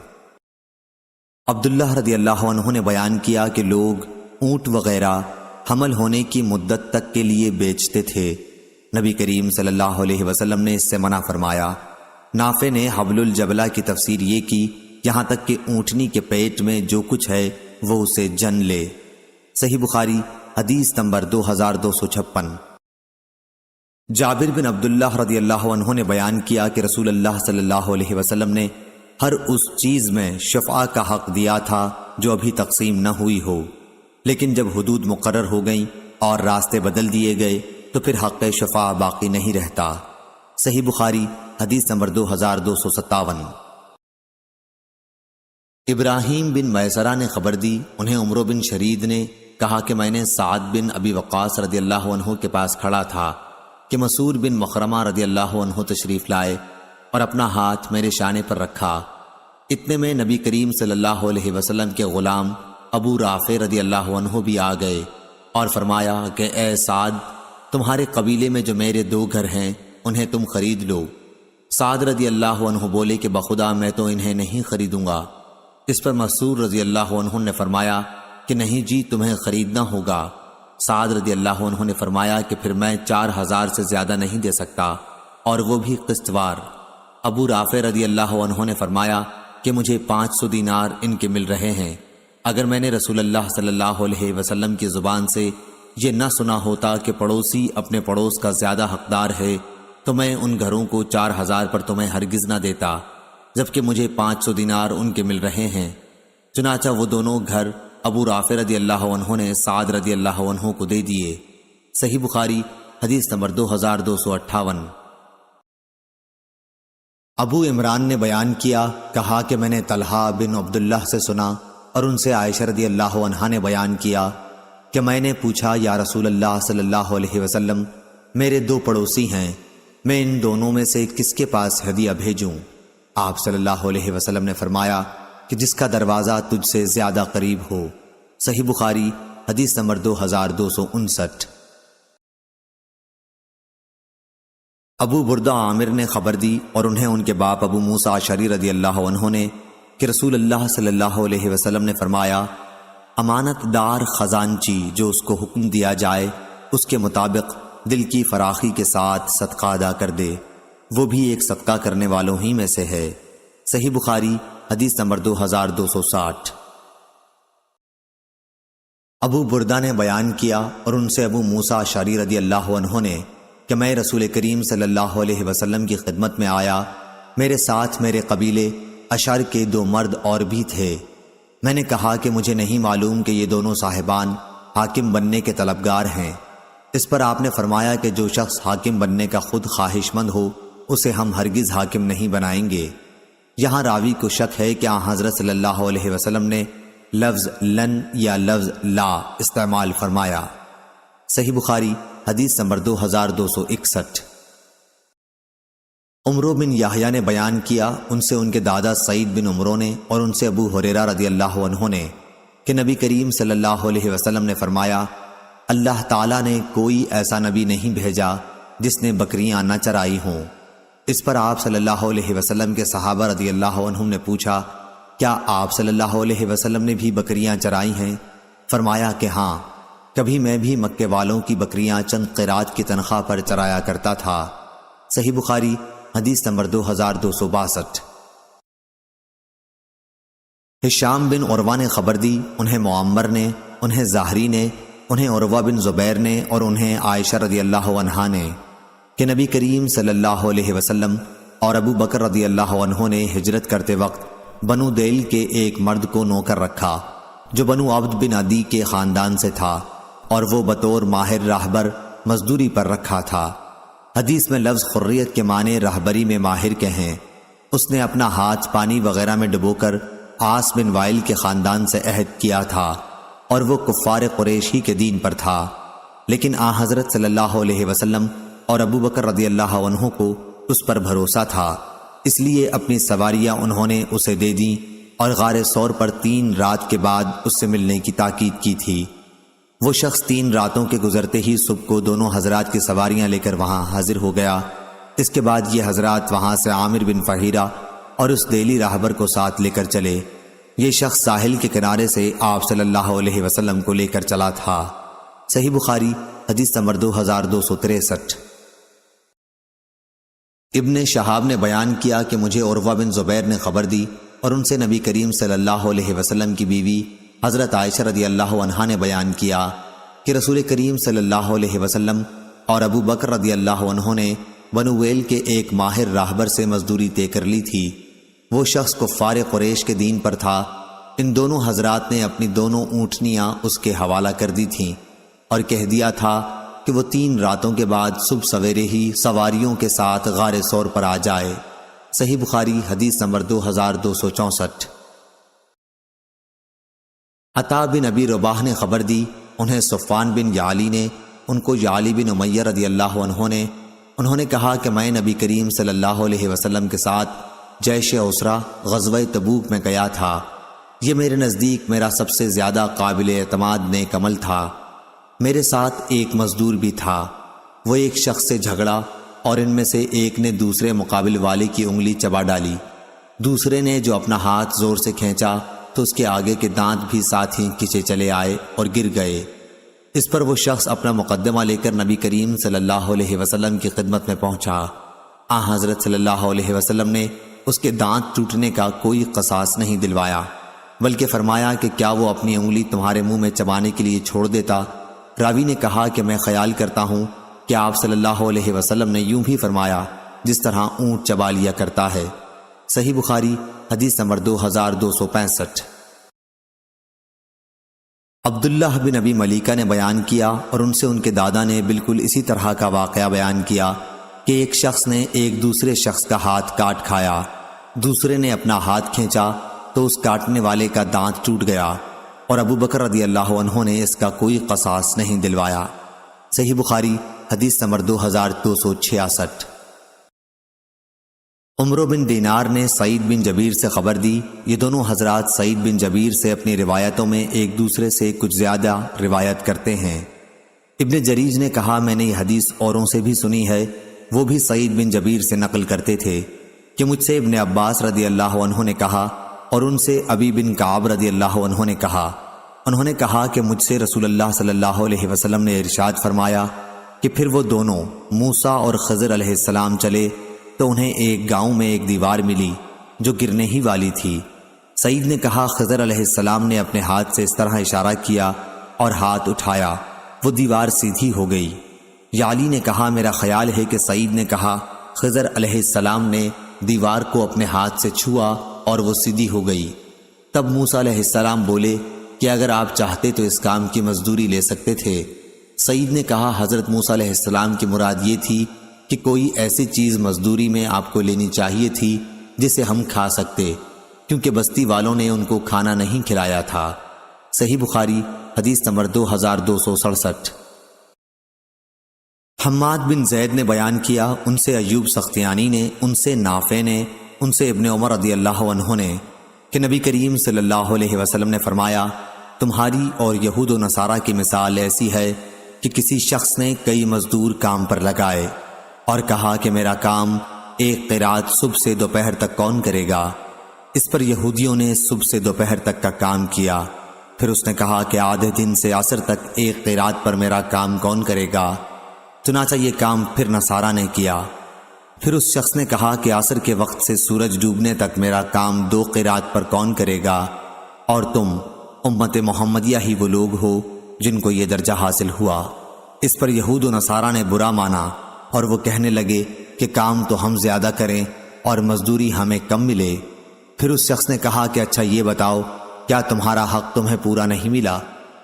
عبداللہ رضی اللہ عنہ نے بیان کیا کہ لوگ اونٹ وغیرہ حمل ہونے کی مدت تک کے لیے بیچتے تھے۔ نبی کریم صلی اللہ علیہ وسلم نے اس سے منع فرمایا۔ نافع نے حبل الجبلہ کی تفسیر یہ کی یہاں تک کہ اونٹنی کے پیٹ میں جو کچھ ہے وہ اسے جن لے۔ صحیح بخاری حدیث نمبر 2256۔ جابر بن عبداللہ رضی اللہ عنہ نے بیان کیا کہ رسول اللہ صلی اللہ علیہ وسلم نے ہر اس چیز میں شفعہ کا حق دیا تھا جو ابھی تقسیم نہ ہوئی ہو، لیکن جب حدود مقرر ہو گئیں اور راستے بدل دیے گئے تو پھر حق شفعہ باقی نہیں رہتا۔ صحیح بخاری حدیث نمبر 2257۔ ابراہیم بن میسرہ نے خبر دی، انہیں عمرو بن شرید نے کہا کہ میں نے سعد بن ابی وقاص رضی اللہ عنہ کے پاس کھڑا تھا کہ مسعود بن مخرمہ رضی اللہ عنہ تشریف لائے اور اپنا ہاتھ میرے شانے پر رکھا۔ اتنے میں نبی کریم صلی اللہ علیہ وسلم کے غلام ابو رافع رضی اللہ عنہ بھی آ گئے اور فرمایا کہ اے سعد، تمہارے قبیلے میں جو میرے 2 گھر ہیں انہیں تم خرید لو۔ سعد رضی اللہ عنہ بولے کہ بخدا میں تو انہیں نہیں خریدوں گا۔ اس پر مسعود رضی اللہ عنہ نے فرمایا کہ نہیں جی، تمہیں خریدنا ہوگا۔ سعد رضی اللہ عنہ نے فرمایا کہ پھر میں 4000 سے زیادہ نہیں دے سکتا، اور وہ بھی قسط وار۔ ابو رافع رضی اللہ عنہ نے فرمایا کہ مجھے 500 دینار ان کے مل رہے ہیں۔ اگر میں نے رسول اللہ صلی اللہ علیہ وسلم کی زبان سے یہ نہ سنا ہوتا کہ پڑوسی اپنے پڑوس کا زیادہ حقدار ہے تو میں ان گھروں کو 4000 پر تمہیں ہرگز نہ دیتا، جبکہ مجھے 500 دینار ان کے مل رہے ہیں۔ چنانچہ وہ دونوں گھر ابو رافع رضی اللہ عنہ نے سعد رضی اللہ عنہ کو دے دیے۔ صحیح بخاری حدیث نمبر 2258۔ ابو عمران نے بیان کیا، کہا کہ میں نے طلحہ بن عبداللہ سے سنا اور ان سے عائشہ رضی اللہ عنہا نے بیان کیا کہ میں نے پوچھا یا رسول اللہ صلی اللہ علیہ وسلم، میرے 2 پڑوسی ہیں، میں ان دونوں میں سے کس کے پاس ہدیہ بھیجوں؟ آپ صلی اللہ علیہ وسلم نے فرمایا کہ جس کا دروازہ تجھ سے زیادہ قریب ہو۔ صحیح بخاری حدیث نمبر 2259۔ ابو بردہ عامر نے خبر دی اور انہیں ان کے باپ ابو موسیٰ اشعری رضی اللہ عنہ نے کہ رسول اللہ صلی اللہ علیہ وسلم نے فرمایا، امانت دار خزانچی جو اس کو حکم دیا جائے اس کے مطابق دل کی فراخی کے ساتھ صدقہ ادا کر دے، وہ بھی ایک صدقہ کرنے والوں ہی میں سے ہے۔ صحیح بخاری حدیث نمبر 2260۔ ابو بردہ نے بیان کیا اور ان سے ابو موسیٰ اشعری رضی اللہ عنہ نے کہ میں رسول کریم صلی اللہ علیہ وسلم کی خدمت میں آیا، میرے ساتھ میرے قبیلے اشعر کے 2 مرد اور بھی تھے۔ میں نے کہا کہ مجھے نہیں معلوم کہ یہ دونوں صاحبان حاکم بننے کے طلبگار ہیں۔ اس پر آپ نے فرمایا کہ جو شخص حاکم بننے کا خود خواہش مند ہو اسے ہم ہرگز حاکم نہیں بنائیں گے۔ یہاں راوی کو شک ہے کہ حضرت صلی اللہ علیہ وسلم نے لفظ لن یا لفظ لا استعمال فرمایا۔ صحیح بخاری حدیث نمبر 2261۔ عمرو بن یحییٰ نے بیان کیا، ان سے ان کے دادا سعید بن عمرو نے اور ان سے ابو ہریرہ رضی اللہ عنہ نے کہ نبی کریم صلی اللہ علیہ وسلم نے فرمایا، اللہ تعالیٰ نے کوئی ایسا نبی نہیں بھیجا جس نے بکریاں نہ چرائی ہوں۔ اس پر آپ صلی اللہ علیہ وسلم کے صحابہ رضی اللہ عنہم نے پوچھا، کیا آپ صلی اللہ علیہ وسلم نے بھی بکریاں چرائی ہیں؟ فرمایا کہ ہاں، کبھی میں بھی مکے والوں کی بکریاں چند قیرات کی تنخواہ پر چرایا کرتا تھا۔ صحیح بخاری حدیث نمبر 2262۔ ہشام بن عروہ نے خبر دی، انہیں معمر نے، انہیں زہری نے، انہیں عروہ بن زبیر نے اور انہیں عائشہ رضی اللہ عنہا نے کہ نبی کریم صلی اللہ علیہ وسلم اور ابو بکر رضی اللہ عنہ نے ہجرت کرتے وقت بنو دیل کے ایک مرد کو نوکر رکھا جو بنو عبد بن عدی کے خاندان سے تھا، اور وہ بطور ماہر راہبر مزدوری پر رکھا تھا۔ حدیث میں لفظ خریت کے معنی راہبری میں ماہر کے ہیں۔ اس نے اپنا ہاتھ پانی وغیرہ میں ڈبو کر عاص بن وائل کے خاندان سے عہد کیا تھا، اور وہ کفار قریش ہی کے دین پر تھا، لیکن حضرت صلی اللہ علیہ وسلم اور ابو بکر رضی اللہ عنہ کو اس پر بھروسہ تھا، اس لیے اپنی سواریاں انہوں نے اسے دے دیں اور غار ثور پر 3 رات کے بعد اس سے ملنے کی تاکید کی تھی۔ وہ شخص 3 راتوں کے گزرتے ہی صبح کو دونوں حضرات کی سواریاں لے کر وہاں حاضر ہو گیا۔ اس کے بعد یہ حضرات وہاں سے عامر بن فہیرہ اور اس دیلی راہبر کو ساتھ لے کر چلے۔ یہ شخص ساحل کے کنارے سے آپ صلی اللہ علیہ وسلم کو لے کر چلا تھا۔ صحیح بخاری حدیث نمبر 2263۔ ابن شہاب نے بیان کیا کہ مجھے عروہ بن زبیر نے خبر دی اور ان سے نبی کریم صلی اللہ علیہ وسلم کی بیوی حضرت عائشہ رضی اللہ عنہا نے بیان کیا کہ رسول کریم صلی اللہ علیہ وسلم اور ابو بکر رضی اللہ عنہ نے بنو ویل کے ایک ماہر راہبر سے مزدوری طے کر لی تھی۔ وہ شخص کفار قریش کے دین پر تھا۔ ان دونوں حضرات نے اپنی دونوں اونٹنیاں اس کے حوالہ کر دی تھیں اور کہہ دیا تھا کہ وہ 3 راتوں کے بعد صبح سویرے ہی سواریوں کے ساتھ غار ثور پر آ جائے۔ صحیح بخاری حدیث نمبر 2264۔ عطا بن ابی رباح نے خبر دی، انہیں صفوان بن یعلی نے، ان کو یعلی بن امیہ رضی اللہ عنہ نے، انہوں نے کہا کہ میں نبی کریم صلی اللہ علیہ وسلم کے ساتھ جیش اسرا غزوہ تبوک میں گیا تھا۔ یہ میرے نزدیک میرا سب سے زیادہ قابل اعتماد نیک عمل تھا۔ میرے ساتھ ایک مزدور بھی تھا۔ وہ ایک شخص سے جھگڑا اور ان میں سے ایک نے دوسرے مقابل والے کی انگلی چبا ڈالی۔ دوسرے نے جو اپنا ہاتھ زور سے کھینچا تو اس کے آگے کے دانت بھی ساتھ ہی کھچے چلے آئے اور گر گئے۔ اس پر وہ شخص اپنا مقدمہ لے کر نبی کریم صلی اللہ علیہ وسلم کی خدمت میں پہنچا۔ حضرت صلی اللہ علیہ وسلم نے اس کے دانت ٹوٹنے کا کوئی قصاص نہیں دلوایا، بلکہ فرمایا کہ کیا وہ اپنی انگلی تمہارے منہ میں چبانے کے لیے چھوڑ دیتا؟ راوی نے کہا کہ میں خیال کرتا ہوں کہ آپ صلی اللہ علیہ وسلم نے یوں بھی فرمایا جس طرح اونٹ چبا لیا کرتا ہے۔ صحیح بخاری حدیث نمبر 2265۔ عبداللہ بن ابی ملیکہ نے بیان کیا اور ان سے ان کے دادا نے بالکل اسی طرح کا واقعہ بیان کیا کہ ایک شخص نے ایک دوسرے شخص کا ہاتھ کاٹ کھایا۔ دوسرے نے اپنا ہاتھ کھینچا تو اس کاٹنے والے کا دانت ٹوٹ گیا اور ابو بکر رضی اللہ عنہ نے اس کا کوئی قصاص نہیں دلوایا۔ صحیح بخاری حدیث نمبر 2266۔ عمرو بن دینار نے سعید بن جبیر سے خبر دی۔ یہ دونوں حضرات سعید بن جبیر سے اپنی روایتوں میں ایک دوسرے سے کچھ زیادہ روایت کرتے ہیں۔ ابن جریج نے کہا میں نے یہ حدیث اوروں سے بھی سنی ہے، وہ بھی سعید بن جبیر سے نقل کرتے تھے کہ مجھ سے ابن عباس رضی اللہ عنہ نے کہا اور ان سے ابی بن کعب رضی اللہ عنہ نے کہا، انہوں نے کہا کہ مجھ سے رسول اللہ صلی اللہ علیہ وسلم نے ارشاد فرمایا کہ پھر وہ دونوں موسیٰ اور خضر علیہ السلام چلے تو انہیں ایک گاؤں میں ایک دیوار ملی جو گرنے ہی والی تھی۔ سعید نے کہا خضر علیہ السلام نے اپنے ہاتھ سے اس طرح اشارہ کیا اور ہاتھ اٹھایا، وہ دیوار سیدھی ہو گئی۔ یعلی نے کہا میرا خیال ہے کہ سعید نے کہا خضر علیہ السلام نے دیوار کو اپنے ہاتھ سے چھوا اور وہ سیدھی ہو گئی۔ تب موسیٰ علیہ السلام بولے کہ اگر آپ چاہتے تو اس کام کی مزدوری لے سکتے تھے۔ سعید نے کہا حضرت موسیٰ علیہ السلام کی مراد یہ تھی کہ کوئی ایسی چیز مزدوری میں آپ کو لینی چاہیے تھی جسے ہم کھا سکتے، کیونکہ بستی والوں نے ان کو کھانا نہیں کھلایا تھا۔ صحیح بخاری حدیث نمبر 2267۔ حماد بن زید نے بیان کیا، ان سے ایوب سختیانی نے، ان سے نافع نے، ان سے ابن عمر رضی اللہ عنہ نے کہ نبی کریم صلی اللہ علیہ وسلم نے فرمایا تمہاری اور یہود و نصارہ کی مثال ایسی ہے کہ کسی شخص نے کئی مزدور کام پر لگائے اور کہا کہ میرا کام ایک قرات صبح سے دوپہر تک کون کرے گا؟ اس پر یہودیوں نے صبح سے دوپہر تک کا کام کیا۔ پھر اس نے کہا کہ آدھے دن سے عصر تک ایک قرات پر میرا کام کون کرے گا؟ چنانچہ یہ کام پھر نصارہ نے کیا۔ پھر اس شخص نے کہا کہ عصر کے وقت سے سورج ڈوبنے تک میرا کام 2 قرات پر کون کرے گا؟ اور تم امت محمدیہ ہی وہ لوگ ہو جن کو یہ درجہ حاصل ہوا۔ اس پر یہود و نصارہ نے برا مانا اور وہ کہنے لگے کہ کام تو ہم زیادہ کریں اور مزدوری ہمیں کم ملے۔ پھر اس شخص نے کہا کہ اچھا یہ بتاؤ کیا تمہارا حق تمہیں پورا نہیں ملا؟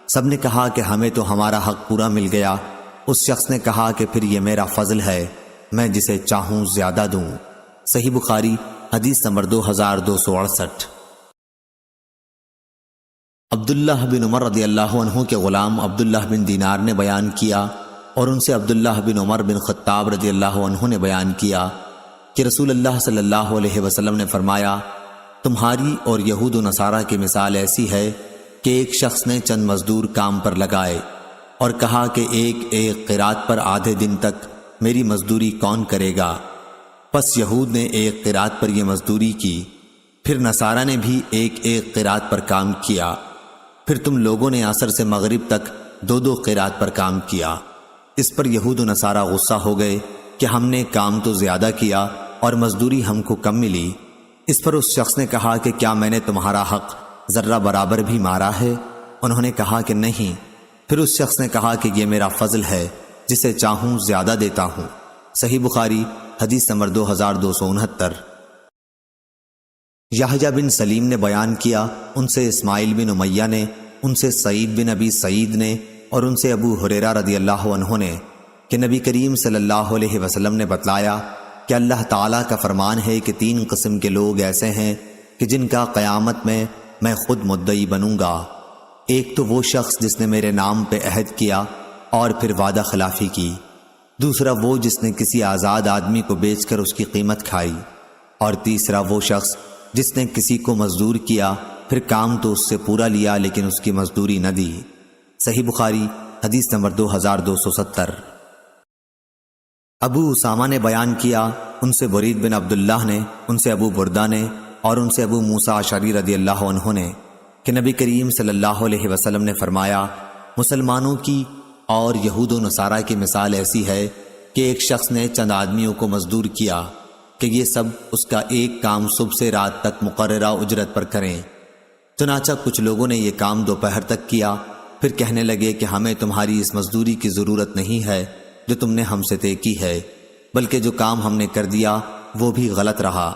سب نے کہا کہ ہمیں تو ہمارا حق پورا مل گیا۔ اس شخص نے کہا کہ پھر یہ میرا فضل ہے، میں جسے چاہوں زیادہ دوں۔ صحیح بخاری حدیث نمبر 2268۔ عبداللہ بن عمر رضی اللہ عنہ کے غلام عبداللہ بن دینار نے بیان کیا اور ان سے عبداللہ بن عمر بن خطاب رضی اللہ عنہ نے بیان کیا کہ رسول اللہ صلی اللہ علیہ وسلم نے فرمایا تمہاری اور یہود و نصارہ کی مثال ایسی ہے کہ ایک شخص نے چند مزدور کام پر لگائے اور کہا کہ ایک ایک قرات پر آدھے دن تک میری مزدوری کون کرے گا؟ پس یہود نے ایک قرات پر یہ مزدوری کی، پھر نصارہ نے بھی ایک ایک قرات پر کام کیا، پھر تم لوگوں نے عصر سے مغرب تک دو دو قرات پر کام کیا۔ اس پر یہود و نصارہ غصہ ہو گئے کہ ہم نے کام تو زیادہ کیا اور مزدوری ہم کو کم ملی۔ اس پر اس شخص نے کہا کہ کیا میں نے تمہارا حق ذرہ برابر بھی مارا ہے؟ انہوں نے کہا کہ نہیں۔ پھر اس شخص نے کہا کہ یہ میرا فضل ہے، جسے چاہوں زیادہ دیتا ہوں۔ صحیح بخاری حدیث نمبر 2269۔ یحییٰ بن سلیم نے بیان کیا، ان سے اسماعیل بن امیہ نے، ان سے سعید بن ابی سعید نے اور ان سے ابو ہریرہ رضی اللہ عنہ نے کہ نبی کریم صلی اللہ علیہ وسلم نے بتلایا کہ اللہ تعالیٰ کا فرمان ہے کہ 3 قسم کے لوگ ایسے ہیں کہ جن کا قیامت میں خود مدعی بنوں گا۔ ایک تو وہ شخص جس نے میرے نام پہ عہد کیا اور پھر وعدہ خلافی کی، دوسرا وہ جس نے کسی آزاد آدمی کو بیچ کر اس کی قیمت کھائی، اور تیسرا وہ شخص جس نے کسی کو مزدور کیا، پھر کام تو اس سے پورا لیا لیکن اس کی مزدوری نہ دی۔ صحیح بخاری حدیث نمبر 2270۔ ابو اسامہ نے بیان کیا، ان سے برید بن عبداللہ نے، ان سے ابو بردہ نے اور ان سے ابو موسیٰ اشعری رضی اللہ عنہ نے کہ نبی کریم صلی اللہ علیہ وسلم نے فرمایا، مسلمانوں کی اور یہود و نصارہ کی مثال ایسی ہے کہ ایک شخص نے چند آدمیوں کو مزدور کیا کہ یہ سب اس کا ایک کام صبح سے رات تک مقررہ اجرت پر کریں۔ چنانچہ کچھ لوگوں نے یہ کام دوپہر تک کیا، پھر کہنے لگے کہ ہمیں تمہاری اس مزدوری کی ضرورت نہیں ہے جو تم نے ہم سے طے کی ہے، بلکہ جو کام ہم نے کر دیا وہ بھی غلط رہا۔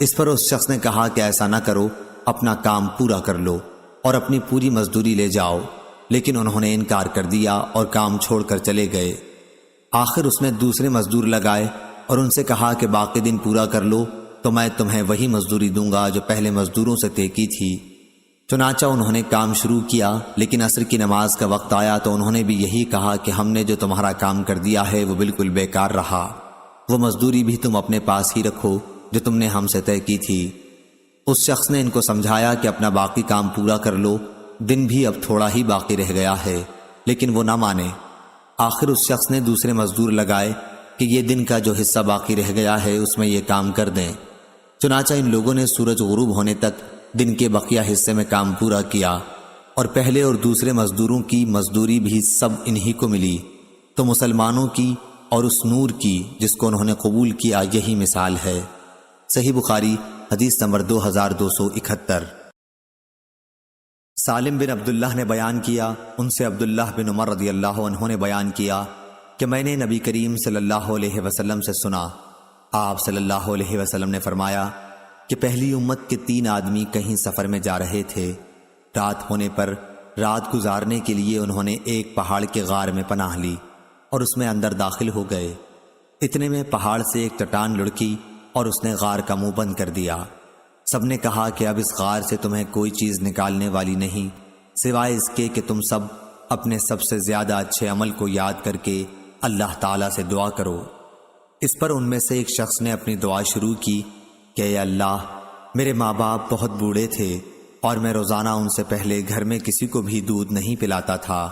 اس پر اس شخص نے کہا کہ ایسا نہ کرو، اپنا کام پورا کر لو اور اپنی پوری مزدوری لے جاؤ، لیکن انہوں نے انکار کر دیا اور کام چھوڑ کر چلے گئے۔ آخر اس نے دوسرے مزدور لگائے اور ان سے کہا کہ باقی دن پورا کر لو تو میں تمہیں وہی مزدوری دوں گا جو پہلے مزدوروں سے طے کی تھی۔ چنانچہ انہوں نے کام شروع کیا، لیکن عصر کی نماز کا وقت آیا تو انہوں نے بھی یہی کہا کہ ہم نے جو تمہارا کام کر دیا ہے وہ بالکل بیکار رہا، وہ مزدوری بھی تم اپنے پاس ہی رکھو جو تم نے ہم سے طے کی تھی۔ اس شخص نے ان کو سمجھایا کہ اپنا باقی کام پورا کر لو، دن بھی اب تھوڑا ہی باقی رہ گیا ہے، لیکن وہ نہ مانے۔ آخر اس شخص نے دوسرے مزدور لگائے کہ یہ دن کا جو حصہ باقی رہ گیا ہے اس میں یہ کام کر دیں۔ چنانچہ ان لوگوں نے سورج غروب ہونے تک دن کے بقیہ حصے میں کام پورا کیا، اور پہلے اور دوسرے مزدوروں کی مزدوری بھی سب انہی کو ملی۔ تو مسلمانوں کی اور اس نور کی جس کو انہوں نے قبول کیا یہی مثال ہے۔ صحیح بخاری حدیث نمبر 2271۔ سالم بن عبداللہ نے بیان کیا، ان سے عبداللہ بن عمر رضی اللہ عنہ نے بیان کیا کہ میں نے نبی کریم صلی اللہ علیہ وسلم سے سنا، آپ صلی اللہ علیہ وسلم نے فرمایا کہ پہلی امت کے 3 آدمی کہیں سفر میں جا رہے تھے۔ رات ہونے پر رات گزارنے کے لیے انہوں نے ایک پہاڑ کے غار میں پناہ لی اور اس میں اندر داخل ہو گئے۔ اتنے میں پہاڑ سے ایک چٹان لڑکی اور اس نے غار کا منہ بند کر دیا۔ سب نے کہا کہ اب اس غار سے تمہیں کوئی چیز نکالنے والی نہیں سوائے اس کے کہ تم سب اپنے سب سے زیادہ اچھے عمل کو یاد کر کے اللہ تعالیٰ سے دعا کرو۔ اس پر ان میں سے ایک شخص نے اپنی دعا شروع کی کہ اے اللہ، میرے ماں باپ بہت بوڑھے تھے اور میں روزانہ ان سے پہلے گھر میں کسی کو بھی دودھ نہیں پلاتا تھا،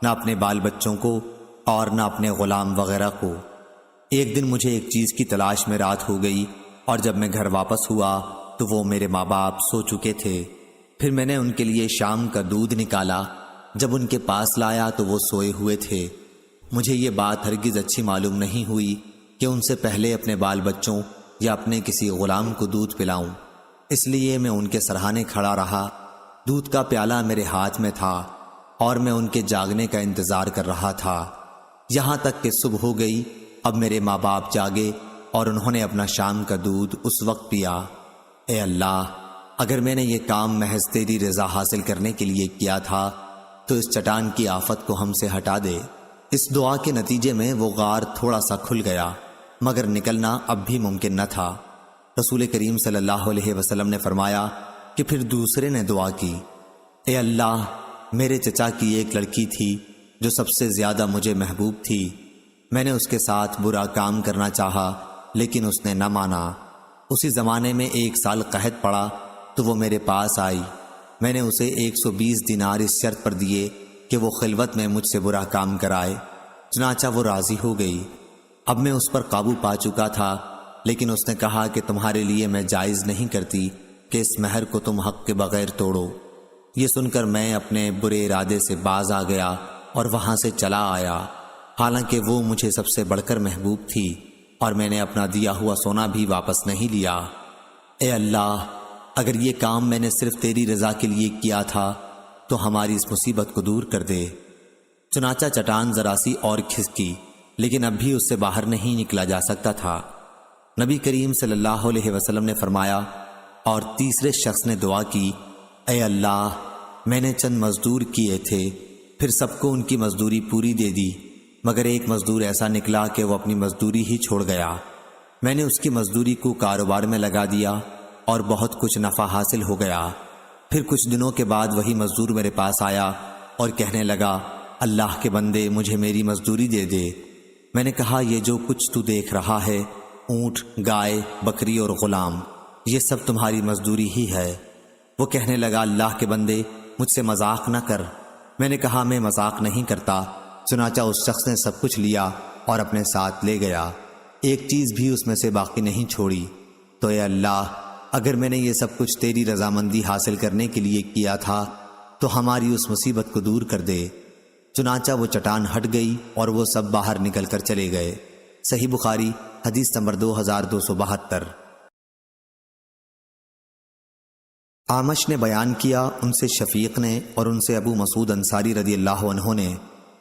نہ اپنے بال بچوں کو اور نہ اپنے غلام وغیرہ کو۔ ایک دن مجھے ایک چیز کی تلاش میں رات ہو گئی اور جب میں گھر واپس ہوا تو وہ میرے ماں باپ سو چکے تھے۔ پھر میں نے ان کے لیے شام کا دودھ نکالا، جب ان کے پاس لایا تو وہ سوئے ہوئے تھے۔ مجھے یہ بات ہرگز اچھی معلوم نہیں ہوئی کہ ان سے پہلے اپنے بال بچوں یا اپنے کسی غلام کو دودھ پلاؤں، اس لیے میں ان کے سرہانے کھڑا رہا۔ دودھ کا پیالہ میرے ہاتھ میں تھا اور میں ان کے جاگنے کا انتظار کر رہا تھا، یہاں تک کہ صبح ہو گئی۔ اب میرے ماں باپ جاگے اور انہوں نے اپنا شام کا دودھ اس وقت پیا۔ اے اللہ، اگر میں نے یہ کام محض تیری رضا حاصل کرنے کے لیے کیا تھا تو اس چٹان کی آفت کو ہم سے ہٹا دے۔ اس دعا کے نتیجے میں وہ غار تھوڑا سا کھل گیا، مگر نکلنا اب بھی ممکن نہ تھا۔ رسول کریم صلی اللہ علیہ وسلم نے فرمایا کہ پھر دوسرے نے دعا کی، اے اللہ، میرے چچا کی ایک لڑکی تھی جو سب سے زیادہ مجھے محبوب تھی، میں نے اس کے ساتھ برا کام کرنا چاہا لیکن اس نے نہ مانا۔ اسی زمانے میں 1 سال قحط پڑا تو وہ میرے پاس آئی۔ میں نے اسے 120 دینار اس شرط پر دیے کہ وہ خلوت میں مجھ سے برا کام کرائے۔ چنانچہ وہ راضی ہو گئی۔ اب میں اس پر قابو پا چکا تھا، لیکن اس نے کہا کہ تمہارے لیے میں جائز نہیں کرتی کہ اس مہر کو تم حق کے بغیر توڑو۔ یہ سن کر میں اپنے برے ارادے سے باز آ گیا اور وہاں سے چلا آیا، حالانکہ وہ مجھے سب سے بڑھ کر محبوب تھی، اور میں نے اپنا دیا ہوا سونا بھی واپس نہیں لیا۔ اے اللہ، اگر یہ کام میں نے صرف تیری رضا کے لیے کیا تھا تو ہماری اس مصیبت کو دور کر دے۔ چنانچہ چٹان ذرا سی اور کھسکی، لیکن اب بھی اس سے باہر نہیں نکلا جا سکتا تھا۔ نبی کریم صلی اللہ علیہ وسلم نے فرمایا، اور تیسرے شخص نے دعا کی، اے اللہ، میں نے چند مزدور کیے تھے، پھر سب کو ان کی مزدوری پوری دے دی، مگر ایک مزدور ایسا نکلا کہ وہ اپنی مزدوری ہی چھوڑ گیا۔ میں نے اس کی مزدوری کو کاروبار میں لگا دیا اور بہت کچھ نفع حاصل ہو گیا۔ پھر کچھ دنوں کے بعد وہی مزدور میرے پاس آیا اور کہنے لگا، اللہ کے بندے، مجھے میری مزدوری دے دے۔ میں نے کہا، یہ جو کچھ تو دیکھ رہا ہے، اونٹ، گائے، بکری اور غلام، یہ سب تمہاری مزدوری ہی ہے۔ وہ کہنے لگا، اللہ کے بندے، مجھ سے مذاق نہ کر۔ میں نے کہا، میں مذاق نہیں کرتا۔ چنانچہ اس شخص نے سب کچھ لیا اور اپنے ساتھ لے گیا، ایک چیز بھی اس میں سے باقی نہیں چھوڑی۔ تو اے اللہ، اگر میں نے یہ سب کچھ تیری رضامندی حاصل کرنے کے لیے کیا تھا تو ہماری اس مصیبت کو دور کر دے۔ چنانچہ وہ چٹان ہٹ گئی اور وہ سب باہر نکل کر چلے گئے۔ صحیح بخاری حدیث نمبر 2272۔ اعمش نے بیان کیا، ان سے شفیق نے اور ان سے ابو مسعود انصاری رضی اللہ عنہ نے،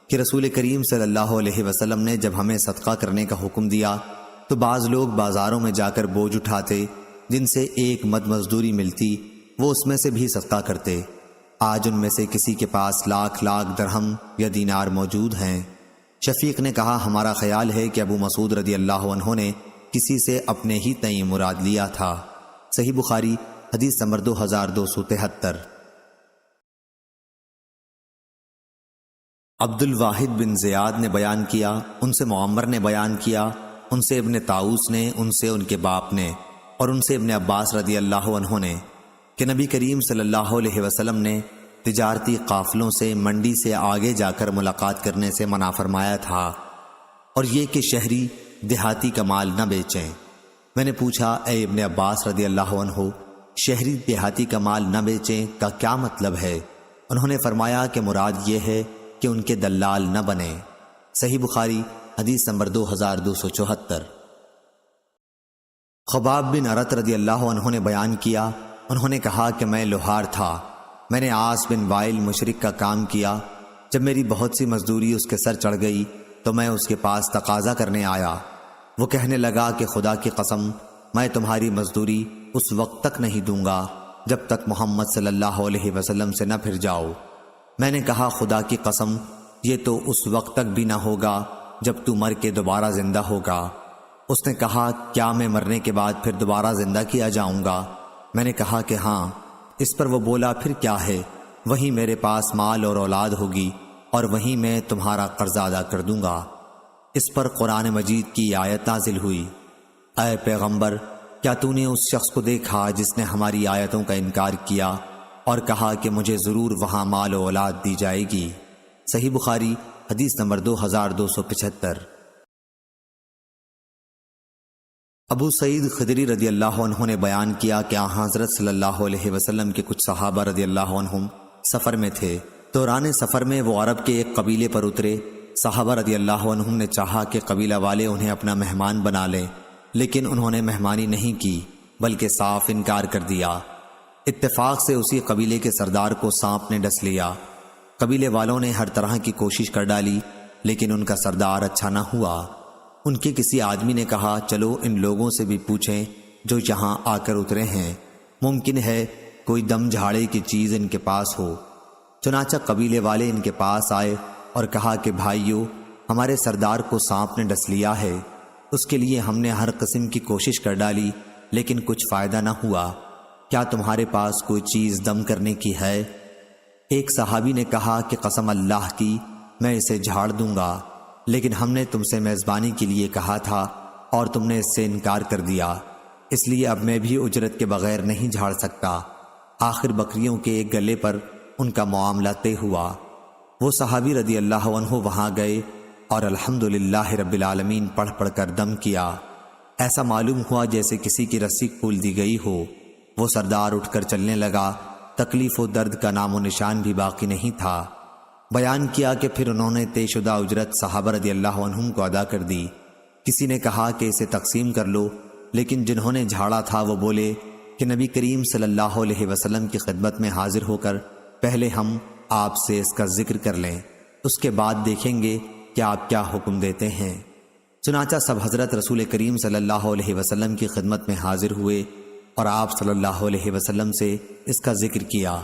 کہ رسول کریم صلی اللہ علیہ وسلم نے جب ہمیں صدقہ کرنے کا حکم دیا تو بعض لوگ بازاروں میں جا کر بوجھ اٹھاتے، جن سے ایک مد مزدوری ملتی، وہ اس میں سے بھی صدقہ کرتے۔ آج ان میں سے کسی کے پاس لاکھ درہم یا دینار موجود ہیں۔ شفیق نے کہا، ہمارا خیال ہے کہ ابو مسعود رضی اللہ عنہ نے کسی سے اپنے ہی تئیں مراد لیا تھا۔ صحیح بخاری حدیث نمبر 2273۔ عبد الواحد بن زیاد نے بیان کیا، ان سے معمر نے بیان کیا، ان سے ابن طاؤس نے، ان سے ان کے باپ نے، اور ان سے ابن عباس رضی اللہ عنہ نے، کہ نبی کریم صلی اللہ علیہ وسلم نے تجارتی قافلوں سے منڈی سے آگے جا کر ملاقات کرنے سے منع فرمایا تھا، اور یہ کہ شہری دیہاتی کا مال نہ بیچیں۔ میں نے پوچھا، اے ابن عباس رضی اللہ عنہ، شہری دیہاتی کا مال نہ بیچیں کا کیا مطلب ہے؟ انہوں نے فرمایا کہ مراد یہ ہے کہ ان کے دلال نہ بنے۔ صحیح بخاری حدیث نمبر 2274۔ خباب بن ارت رضی اللہ عنہ نے بیان کیا، انہوں نے کہا کہ میں لوہار تھا، میں نے عاص بن وائل مشرک کا کام کیا۔ جب میری بہت سی مزدوری اس کے سر چڑھ گئی تو میں اس کے پاس تقاضا کرنے آیا۔ وہ کہنے لگا کہ خدا کی قسم، میں تمہاری مزدوری اس وقت تک نہیں دوں گا جب تک محمد صلی اللہ علیہ وسلم سے نہ پھر جاؤ۔ میں نے کہا، خدا کی قسم، یہ تو اس وقت تک بھی نہ ہوگا جب تو مر کے دوبارہ زندہ ہوگا۔ اس نے کہا، کیا میں مرنے کے بعد پھر دوبارہ زندہ کیا جاؤں گا؟ میں نے کہا کہ ہاں۔ اس پر وہ بولا، پھر کیا ہے؟ وہیں میرے پاس مال اور اولاد ہوگی اور وہیں میں تمہارا قرض ادا کر دوں گا۔ اس پر قرآن مجید کی آیت نازل ہوئی، اے پیغمبر، کیا تو نے اس شخص کو دیکھا جس نے ہماری آیتوں کا انکار کیا اور کہا کہ مجھے ضرور وہاں مال و اولاد دی جائے گی؟ صحیح بخاری حدیث نمبر 2275۔ ابو سعید خدری رضی اللہ عنہ نے بیان کیا کہ حضرت صلی اللہ علیہ وسلم کے کچھ صحابہ رضی اللہ عنہم سفر میں تھے۔ دوران سفر میں وہ عرب کے ایک قبیلے پر اترے۔ صحابہ رضی اللہ عنہم نے چاہا کہ قبیلہ والے انہیں اپنا مہمان بنا لیں، لیکن انہوں نے مہمانی نہیں کی بلکہ صاف انکار کر دیا۔ اتفاق سے اسی قبیلے کے سردار کو سانپ نے ڈس لیا۔ قبیلے والوں نے ہر طرح کی کوشش کر ڈالی، لیکن ان کا سردار اچھا نہ ہوا۔ ان کے کسی آدمی نے کہا، چلو ان لوگوں سے بھی پوچھیں جو یہاں آ کر اترے ہیں، ممکن ہے کوئی دم جھاڑے کی چیز ان کے پاس ہو۔ چنانچہ قبیلے والے ان کے پاس آئے اور کہا کہ بھائیو، ہمارے سردار کو سانپ نے ڈس لیا ہے، اس کے لیے ہم نے ہر قسم کی کوشش کر ڈالی لیکن کچھ فائدہ نہ ہوا، کیا تمہارے پاس کوئی چیز دم کرنے کی ہے؟ ایک صحابی نے کہا کہ قسم اللہ کی، میں اسے جھاڑ دوں گا، لیکن ہم نے تم سے میزبانی کے لیے کہا تھا اور تم نے اس سے انکار کر دیا، اس لیے اب میں بھی اجرت کے بغیر نہیں جھاڑ سکتا۔ آخر بکریوں کے ایک گلے پر ان کا معاملہ طے ہوا۔ وہ صحابی رضی اللہ عنہ وہاں گئے اور الحمدللہ رب العالمین پڑھ پڑھ کر دم کیا۔ ایسا معلوم ہوا جیسے کسی کی رسی کھول دی گئی ہو۔ وہ سردار اٹھ کر چلنے لگا، تکلیف و درد کا نام و نشان بھی باقی نہیں تھا۔ بیان کیا کہ پھر انہوں نے طے شدہ اجرت صحابہ رضی اللہ عنہم کو ادا کر دی۔ کسی نے کہا کہ اسے تقسیم کر لو، لیکن جنہوں نے جھاڑا تھا وہ بولے کہ نبی کریم صلی اللہ علیہ وسلم کی خدمت میں حاضر ہو کر پہلے ہم آپ سے اس کا ذکر کر لیں، اس کے بعد دیکھیں گے کہ آپ کیا حکم دیتے ہیں۔ چنانچہ سب حضرت رسول کریم صلی اللہ علیہ وسلم کی خدمت میں حاضر ہوئے اور آپ صلی اللہ علیہ وسلم سے اس کا ذکر کیا۔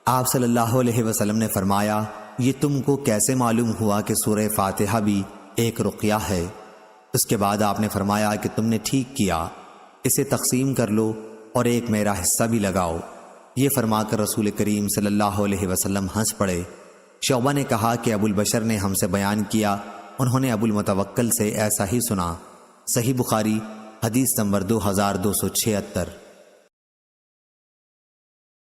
آپ صلی اللہ علیہ وسلم نے فرمایا، یہ تم کو کیسے معلوم ہوا کہ سورہ فاتحہ بھی ایک رقیہ ہے؟ اس کے بعد آپ نے فرمایا کہ تم نے ٹھیک کیا، اسے تقسیم کر لو اور ایک میرا حصہ بھی لگاؤ۔ یہ فرما کر رسول کریم صلی اللہ علیہ وسلم ہنس پڑے۔ شعبہ نے کہا کہ ابو البشر نے ہم سے بیان کیا، انہوں نے ابو المتوکل سے ایسا ہی سنا۔ صحیح بخاری حدیث نمبر 2276۔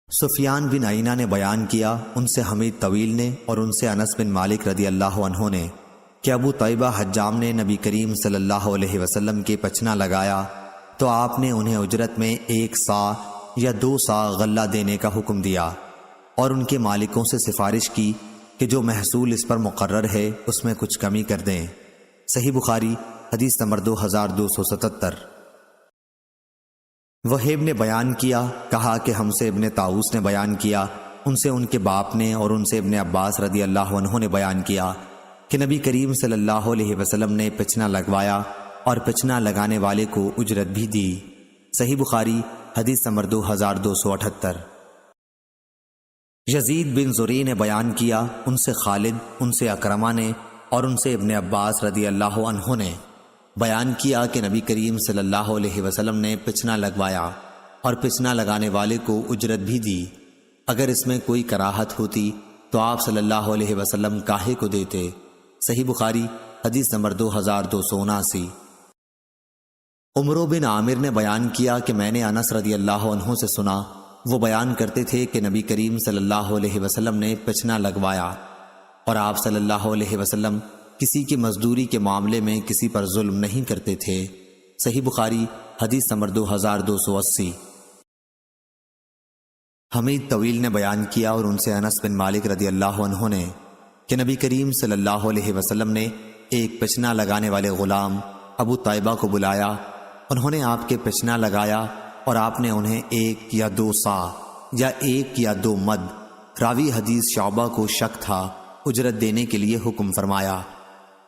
سفیان بن عینہ نے بیان کیا، ان سے حمید طویل نے اور ان سے انس بن مالک رضی اللہ عنہ نے کہ ابو طیبہ حجام نے نبی کریم صلی اللہ علیہ وسلم کے پچنا لگایا تو آپ نے انہیں اجرت میں 1 صاع یا 2 صاع غلہ دینے کا حکم دیا اور ان کے مالکوں سے سفارش کی کہ جو محصول اس پر مقرر ہے اس میں کچھ کمی کر دیں۔ صحیح بخاری حدیث نمبر 2277۔ وہیب نے بیان کیا، کہا کہ ہم سے ابن طاؤس نے بیان کیا، ان سے ان کے باپ نے اور ان سے ابن عباس رضی اللہ عنہ نے بیان کیا کہ نبی کریم صلی اللہ علیہ وسلم نے پچنا لگوایا اور پچنا لگانے والے کو اجرت بھی دی۔ صحیح بخاری حدیث نمبر 2278۔ یزید بن زری نے بیان کیا، ان سے خالد، ان سے اکرمہ نے اور ان سے ابن عباس رضی اللہ عنہ نے بیان کیا کہ نبی کریم صلی اللہ علیہ وسلم نے پچنا لگوایا اور پچنا لگانے والے کو اجرت بھی دی۔ اگر اس میں کوئی کراہت ہوتی تو آپ صلی اللہ علیہ وسلم کاہے کو دیتے؟ صحیح بخاری حدیث نمبر 2279۔ عمرو بن عامر نے بیان کیا کہ میں نے انس رضی اللہ عنہ سے سنا، وہ بیان کرتے تھے کہ نبی کریم صلی اللہ علیہ وسلم نے پچنا لگوایا اور آپ صلی اللہ علیہ وسلم کسی کی مزدوری کے معاملے میں کسی پر ظلم نہیں کرتے تھے۔ صحیح بخاری حدیث نمبر 2280۔ حمید طویل نے بیان کیا اور ان سے انس بن مالک رضی اللہ عنہ نے کہ نبی کریم صلی اللہ علیہ وسلم نے ایک پچنا لگانے والے غلام ابو طیبہ کو بلایا، انہوں نے آپ کے پچنا لگایا اور آپ نے انہیں 1 یا 2 صاع یا 1 یا 2 مد، راوی حدیث شعبہ کو شک تھا، اجرت دینے کے لیے حکم فرمایا۔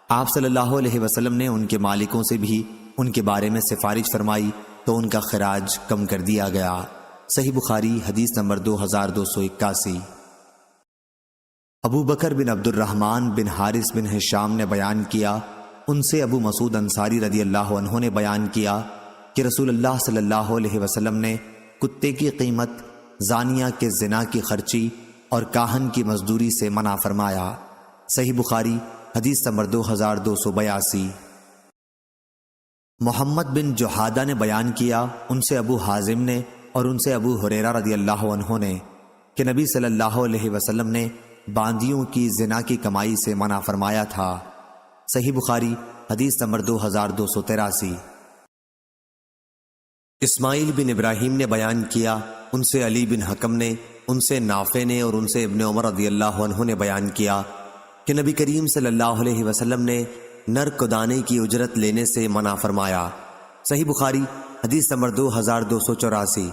آپ صلی اللہ علیہ وسلم نے ان کے مالکوں سے بھی ان کے بارے میں سفارش فرمائی تو ان کا خراج کم کر دیا گیا۔ صحیح بخاری حدیث نمبر 2281۔ ابو بکر بن عبد الرحمن بن حارث بن ہشام نے بیان کیا، ان سے ابو مسعود انصاری رضی اللہ عنہ نے بیان کیا کہ رسول اللہ صلی اللہ علیہ وسلم نے کتے کی قیمت، زانیہ کے زنا کی خرچی اور کاہن کی مزدوری سے منع فرمایا۔ صحیح بخاری حدیث نمبر 2282۔ محمد بن جحادہ نے بیان کیا، ان سے ابو حازم نے اور ان سے ابو ہریرہ رضی اللہ عنہ نے کہ نبی صلی اللہ علیہ وسلم نے باندیوں کی زنا کی کمائی سے منع فرمایا تھا۔ صحیح بخاری حدیث نمبر 2283۔ اسماعیل بن ابراہیم نے بیان کیا، ان سے علی بن حکم نے، ان سے نافع نے اور ان سے ابن عمر رضی اللہ عنہ نے بیان کیا کہ نبی کریم صلی اللہ علیہ وسلم نے نر کو دانے کی اجرت لینے سے منع فرمایا۔ صحیح بخاری حدیث نمبر 2284۔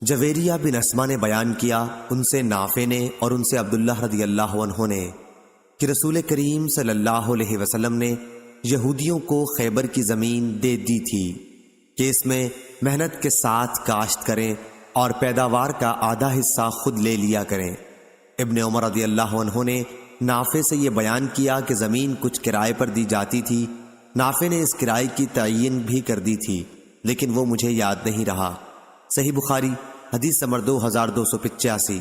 جویریہ بن اسما نے بیان کیا، ان سے نافع نے اور ان سے عبداللہ رضی اللہ عنہ نے کہ رسول کریم صلی اللہ علیہ وسلم نے یہودیوں کو خیبر کی زمین دے دی تھی کہ اس میں محنت کے ساتھ کاشت کریں اور پیداوار کا آدھا حصہ خود لے لیا کریں۔ ابن عمر رضی اللہ عنہ نے نافع سے یہ بیان کیا کہ زمین کچھ کرائے پر دی جاتی تھی، نافع نے اس کرائے کی تعین بھی کر دی تھی لیکن وہ مجھے یاد نہیں رہا۔ صحیح بخاری حدیث نمبر 2285۔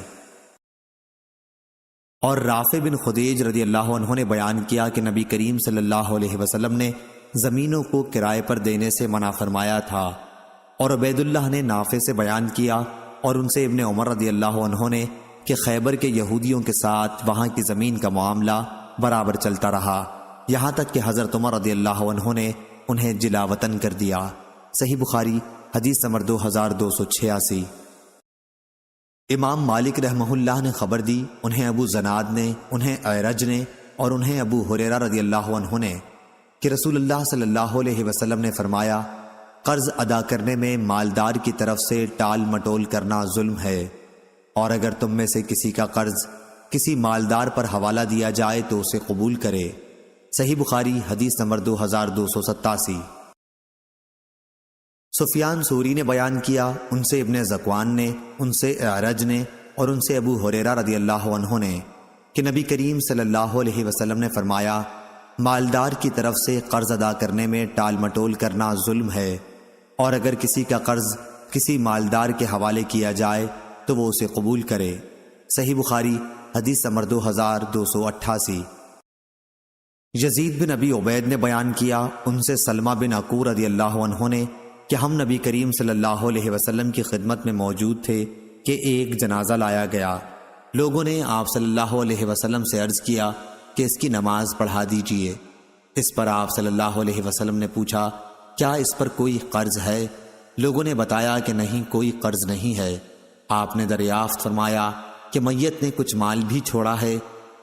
اور رافع بن خدیج رضی اللہ عنہ نے بیان کیا کہ نبی کریم صلی اللہ علیہ وسلم نے زمینوں کو کرائے پر دینے سے منع فرمایا تھا اور عبید اللہ نے نافع سے بیان کیا اور ان سے ابن عمر رضی اللہ عنہ نے کہ خیبر کے یہودیوں کے ساتھ وہاں کی زمین کا معاملہ برابر چلتا رہا، یہاں تک کہ حضرت عمر رضی اللہ عنہ نے انہیں جلا وطن کر دیا۔ صحیح بخاری حدیث نمبر 2286۔ امام مالک رحمہ اللہ نے خبر دی، انہیں ابو زناد نے، انہیں اعرج نے اور انہیں ابو ہریرہ رضی اللہ عنہ نے کہ رسول اللہ صلی اللہ علیہ وسلم نے فرمایا، قرض ادا کرنے میں مالدار کی طرف سے ٹال مٹول کرنا ظلم ہے، اور اگر تم میں سے کسی کا قرض کسی مالدار پر حوالہ دیا جائے تو اسے قبول کرے۔ صحیح بخاری حدیث نمبر 2287۔ سفیان ثوری نے بیان کیا، ان سے ابن ذکوان نے، ان سے اعرج نے اور ان سے ابو ہریرہ رضی اللہ عنہ نے کہ نبی کریم صلی اللہ علیہ وسلم نے فرمایا، مالدار کی طرف سے قرض ادا کرنے میں ٹال مٹول کرنا ظلم ہے، اور اگر کسی کا قرض کسی مالدار کے حوالے کیا جائے تو وہ اسے قبول کرے۔ صحیح بخاری حدیث نمبر 2288۔ یزید بن ابی عبید نے بیان کیا، ان سے سلمہ بن عقور رضی اللہ عنہ نے کہ ہم نبی کریم صلی اللہ علیہ وسلم کی خدمت میں موجود تھے کہ ایک جنازہ لایا گیا۔ لوگوں نے آپ صلی اللہ علیہ وسلم سے عرض کیا کہ اس کی نماز پڑھا دیجئے۔ اس پر آپ صلی اللہ علیہ وسلم نے پوچھا، کیا اس پر کوئی قرض ہے؟ لوگوں نے بتایا کہ نہیں، کوئی قرض نہیں ہے۔ آپ نے دریافت فرمایا کہ میت نے کچھ مال بھی چھوڑا ہے؟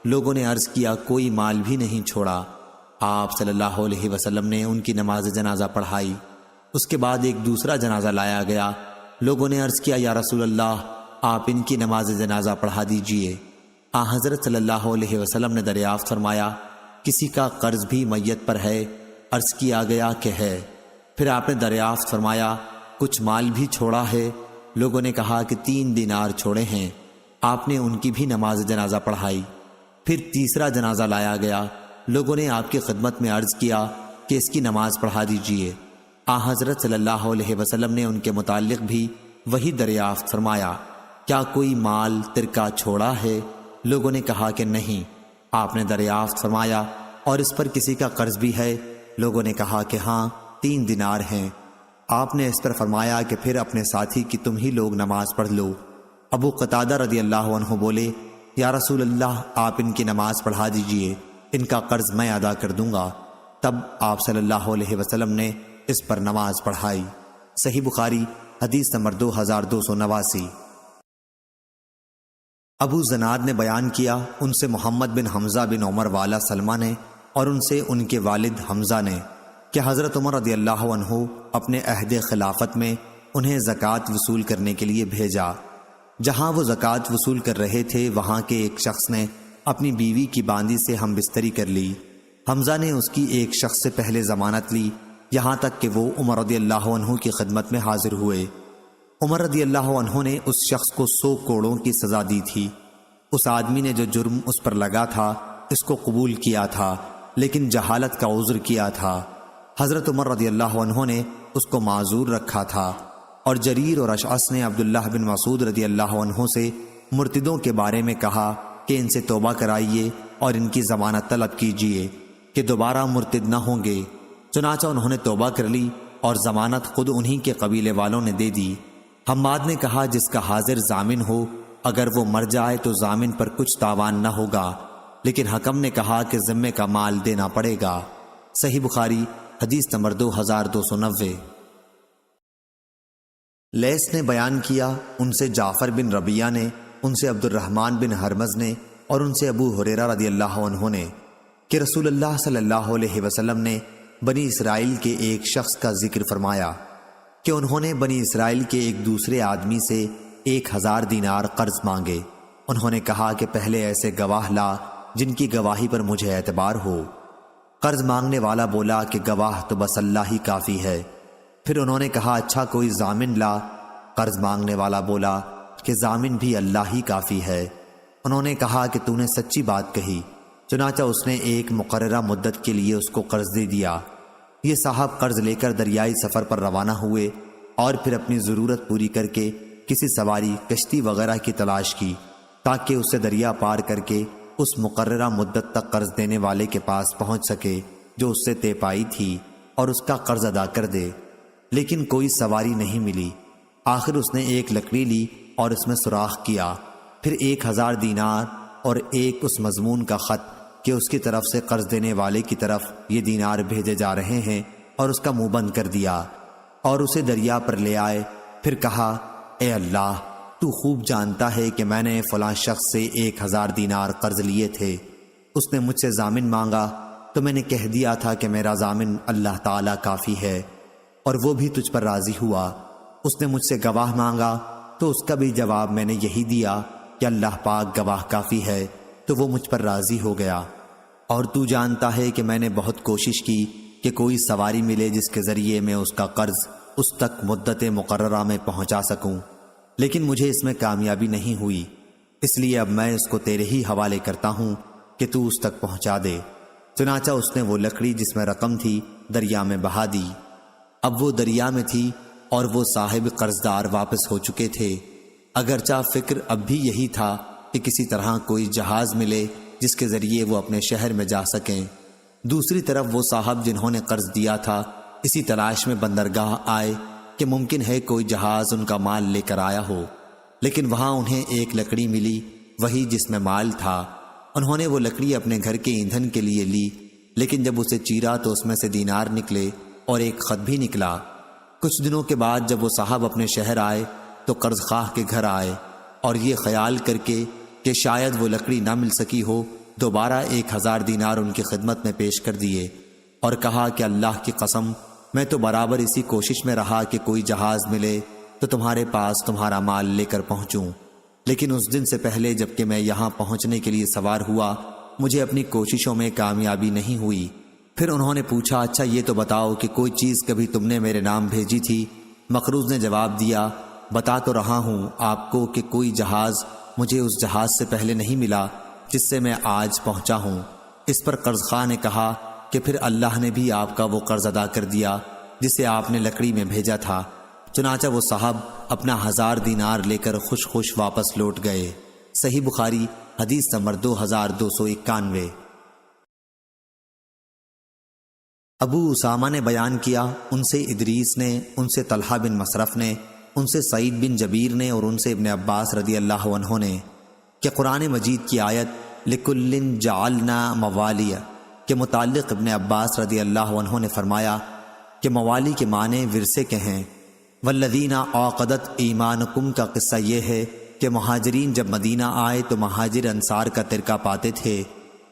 لوگوں نے عرض کیا، کوئی مال بھی نہیں چھوڑا۔ آپ صلی اللہ علیہ وسلم نے ان کی نماز جنازہ پڑھائی۔ اس کے بعد ایک دوسرا جنازہ لایا گیا۔ لوگوں نے عرض کیا، یا رسول اللہ، آپ ان کی نماز جنازہ پڑھا دیجئے۔ حضرت صلی اللہ علیہ وسلم نے دریافت فرمایا، کسی کا قرض بھی میت پر ہے؟ عرض کیا گیا کہ ہے۔ پھر آپ نے دریافت فرمایا، کچھ مال بھی چھوڑا ہے؟ لوگوں نے کہا کہ 3 دینار چھوڑے ہیں۔ آپ نے ان کی بھی نماز جنازہ پڑھائی۔ پھر تیسرا جنازہ لایا گیا۔ لوگوں نے آپ کی خدمت میں عرض کیا کہ اس کی نماز پڑھا دیجئے۔ حضرت صلی اللہ علیہ وسلم نے ان کے متعلق بھی وہی دریافت فرمایا، کیا کوئی مال ترکہ چھوڑا ہے؟ لوگوں نے کہا کہ نہیں۔ آپ نے دریافت فرمایا، اور اس پر کسی کا قرض بھی ہے؟ لوگوں نے کہا کہ ہاں، 3 دینار ہیں۔ آپ نے اس پر فرمایا کہ پھر اپنے ساتھی کی تم ہی لوگ نماز پڑھ لو۔ ابو قتادہ رضی اللہ عنہ بولے، یا رسول اللہ، آپ ان کی نماز پڑھا دیجئے، ان کا قرض میں ادا کر دوں گا۔ تب آپ صلی اللہ علیہ وسلم نے اس پر نماز پڑھائی۔ صحیح بخاری حدیث نمبر 2289۔ ابو زناد نے بیان کیا، ان سے محمد بن حمزہ بن عمر والا سلمہ نے اور ان سے ان کے والد حمزہ نے کہ حضرت عمر رضی اللہ عنہ اپنے عہد خلافت میں انہیں زکوٰۃ وصول کرنے کے لیے بھیجا۔ جہاں وہ زکوٰۃ وصول کر رہے تھے وہاں کے ایک شخص نے اپنی بیوی کی باندی سے ہم بستری کر لی۔ حمزہ نے اس کی ایک شخص سے پہلے ضمانت لی، یہاں تک کہ وہ عمر رضی اللہ عنہ کی خدمت میں حاضر ہوئے۔ عمر رضی اللہ عنہ نے اس شخص کو 100 کوڑوں کی سزا دی تھی۔ اس آدمی نے جو جرم اس پر لگا تھا اس کو قبول کیا تھا، لیکن جہالت کا عذر کیا تھا۔ حضرت عمر رضی اللہ عنہ نے اس کو معذور رکھا تھا، اور جریر اور اشعث نے عبداللہ بن مسعود رضی اللہ عنہ سے مرتدوں کے بارے میں کہا کہ ان سے توبہ کرائیے اور ان کی ضمانت طلب کیجیے کہ دوبارہ مرتد نہ ہوں گے۔ چنانچہ انہوں نے توبہ کر لی اور ضمانت خود انہی کے قبیلے والوں نے دے دی۔ حماد نے کہا، جس کا حاضر ضامن ہو اگر وہ مر جائے تو ضامن پر کچھ تاوان نہ ہوگا، لیکن حکم نے کہا کہ ذمے کا مال دینا پڑے گا۔ صحیح بخاری حدیث نمبر 2290۔ لیث نے بیان کیا، ان سے جعفر بن ربیعہ نے، ان سے عبد الرحمن بن ہرمز نے اور ان سے ابو ہریرہ رضی اللہ عنہ نے کہ رسول اللہ صلی اللہ علیہ وسلم نے بنی اسرائیل کے ایک شخص کا ذکر فرمایا کہ انہوں نے بنی اسرائیل کے ایک دوسرے آدمی سے 1000 دینار قرض مانگے۔ انہوں نے کہا کہ پہلے ایسے گواہ لا جن کی گواہی پر مجھے اعتبار ہو۔ قرض مانگنے والا بولا کہ گواہ تو بس اللہ ہی کافی ہے۔ پھر انہوں نے کہا، اچھا کوئی ضامن لا۔ قرض مانگنے والا بولا کہ ضامن بھی اللہ ہی کافی ہے۔ انہوں نے کہا کہ تو نے سچی بات کہی۔ چنانچہ اس نے ایک مقررہ مدت کے لیے اس کو قرض دے دیا۔ یہ صاحب قرض لے کر دریائی سفر پر روانہ ہوئے اور پھر اپنی ضرورت پوری کر کے کسی سواری، کشتی وغیرہ کی تلاش کی تاکہ اسے دریا پار کر کے اس مقررہ مدت تک قرض دینے والے کے پاس پہنچ سکے جو اس سے طے پائی تھی اور اس کا قرض ادا کر دے۔ لیکن کوئی سواری نہیں ملی۔ آخر اس نے ایک لکڑی لی اور اس میں سوراخ کیا، پھر 1000 دینار اور ایک اس مضمون کا خط کہ اس کی طرف سے قرض دینے والے کی طرف یہ دینار بھیجے جا رہے ہیں، اور اس کا منہ بند کر دیا اور اسے دریا پر لے آئے۔ پھر کہا، اے اللہ، تو خوب جانتا ہے کہ میں نے فلاں شخص سے 1000 دینار قرض لیے تھے۔ اس نے مجھ سے ضامن مانگا تو میں نے کہہ دیا تھا کہ میرا ضامن اللہ تعالیٰ کافی ہے، اور وہ بھی تجھ پر راضی ہوا۔ اس نے مجھ سے گواہ مانگا تو اس کا بھی جواب میں نے یہی دیا کہ اللہ پاک گواہ کافی ہے، تو وہ مجھ پر راضی ہو گیا۔ اور تو جانتا ہے کہ میں نے بہت کوشش کی کہ کوئی سواری ملے جس کے ذریعے میں اس کا قرض اس تک مدت مقررہ میں پہنچا سکوں، لیکن مجھے اس میں کامیابی نہیں ہوئی، اس لیے اب میں اس کو تیرے ہی حوالے کرتا ہوں کہ تو اس تک پہنچا دے۔ چنانچہ اس نے وہ لکڑی جس میں رقم تھی دریا میں بہا دی۔ اب وہ دریا میں تھی اور وہ صاحب قرضدار واپس ہو چکے تھے، اگرچہ فکر اب بھی یہی تھا کہ کسی طرح کوئی جہاز ملے جس کے ذریعے وہ اپنے شہر میں جا سکیں۔ دوسری طرف وہ صاحب جنہوں نے قرض دیا تھا اسی تلاش میں بندرگاہ آئے کہ ممکن ہے کوئی جہاز ان کا مال لے کر آیا ہو، لیکن وہاں انہیں ایک لکڑی ملی، وہی جس میں مال تھا۔ انہوں نے وہ لکڑی اپنے گھر کے ایندھن کے لیے لی، لیکن جب اسے چیرا تو اس میں سے دینار نکلے اور ایک خط بھی نکلا۔ کچھ دنوں کے بعد جب وہ صاحب اپنے شہر آئے تو قرض خواہ کے گھر آئے، اور یہ خیال کر کے کہ شاید وہ لکڑی نہ مل سکی ہو، دوبارہ 1000 دینار ان کی خدمت میں پیش کر دیے، اور کہا کہ اللہ کی قسم، میں تو برابر اسی کوشش میں رہا کہ کوئی جہاز ملے تو تمہارے پاس تمہارا مال لے کر پہنچوں، لیکن اس دن سے پہلے جب کہ میں یہاں پہنچنے کے لیے سوار ہوا مجھے اپنی کوششوں میں کامیابی نہیں ہوئی۔ پھر انہوں نے پوچھا، اچھا یہ تو بتاؤ کہ کوئی چیز کبھی تم نے میرے نام بھیجی تھی؟ مقروض نے جواب دیا، بتا تو رہا ہوں آپ کو کہ کوئی جہاز مجھے اس جہاز سے پہلے نہیں ملا جس سے میں آج پہنچا ہوں۔ اس پر قرض خواہ نے کہا کہ پھر اللہ نے بھی آپ کا وہ قرض ادا کر دیا جسے آپ نے لکڑی میں بھیجا تھا۔ چنانچہ وہ صاحب اپنا 1000 دینار لے کر خوش خوش واپس لوٹ گئے۔ صحیح بخاری حدیث نمبر 2291۔ ابو اسامہ نے بیان کیا، ان سے ادریس نے، ان سے طلحہ بن مصرف نے، ان سے سعید بن جبیر نے اور ان سے ابن عباس رضی اللہ عنہ نے کہ قرآن مجید کی آیت لِكُلٍّ جَعَلْنَا مَوَالِيَ کے متعلق ابن عباس رضی اللہ عنہ نے فرمایا کہ موالی کے معنی ورثے کے ہیں۔ وَالَّذِينَ عَقَدَتْ ایمانکم کا قصہ یہ ہے کہ مہاجرین جب مدینہ آئے تو مہاجر انصار کا ترکہ پاتے تھے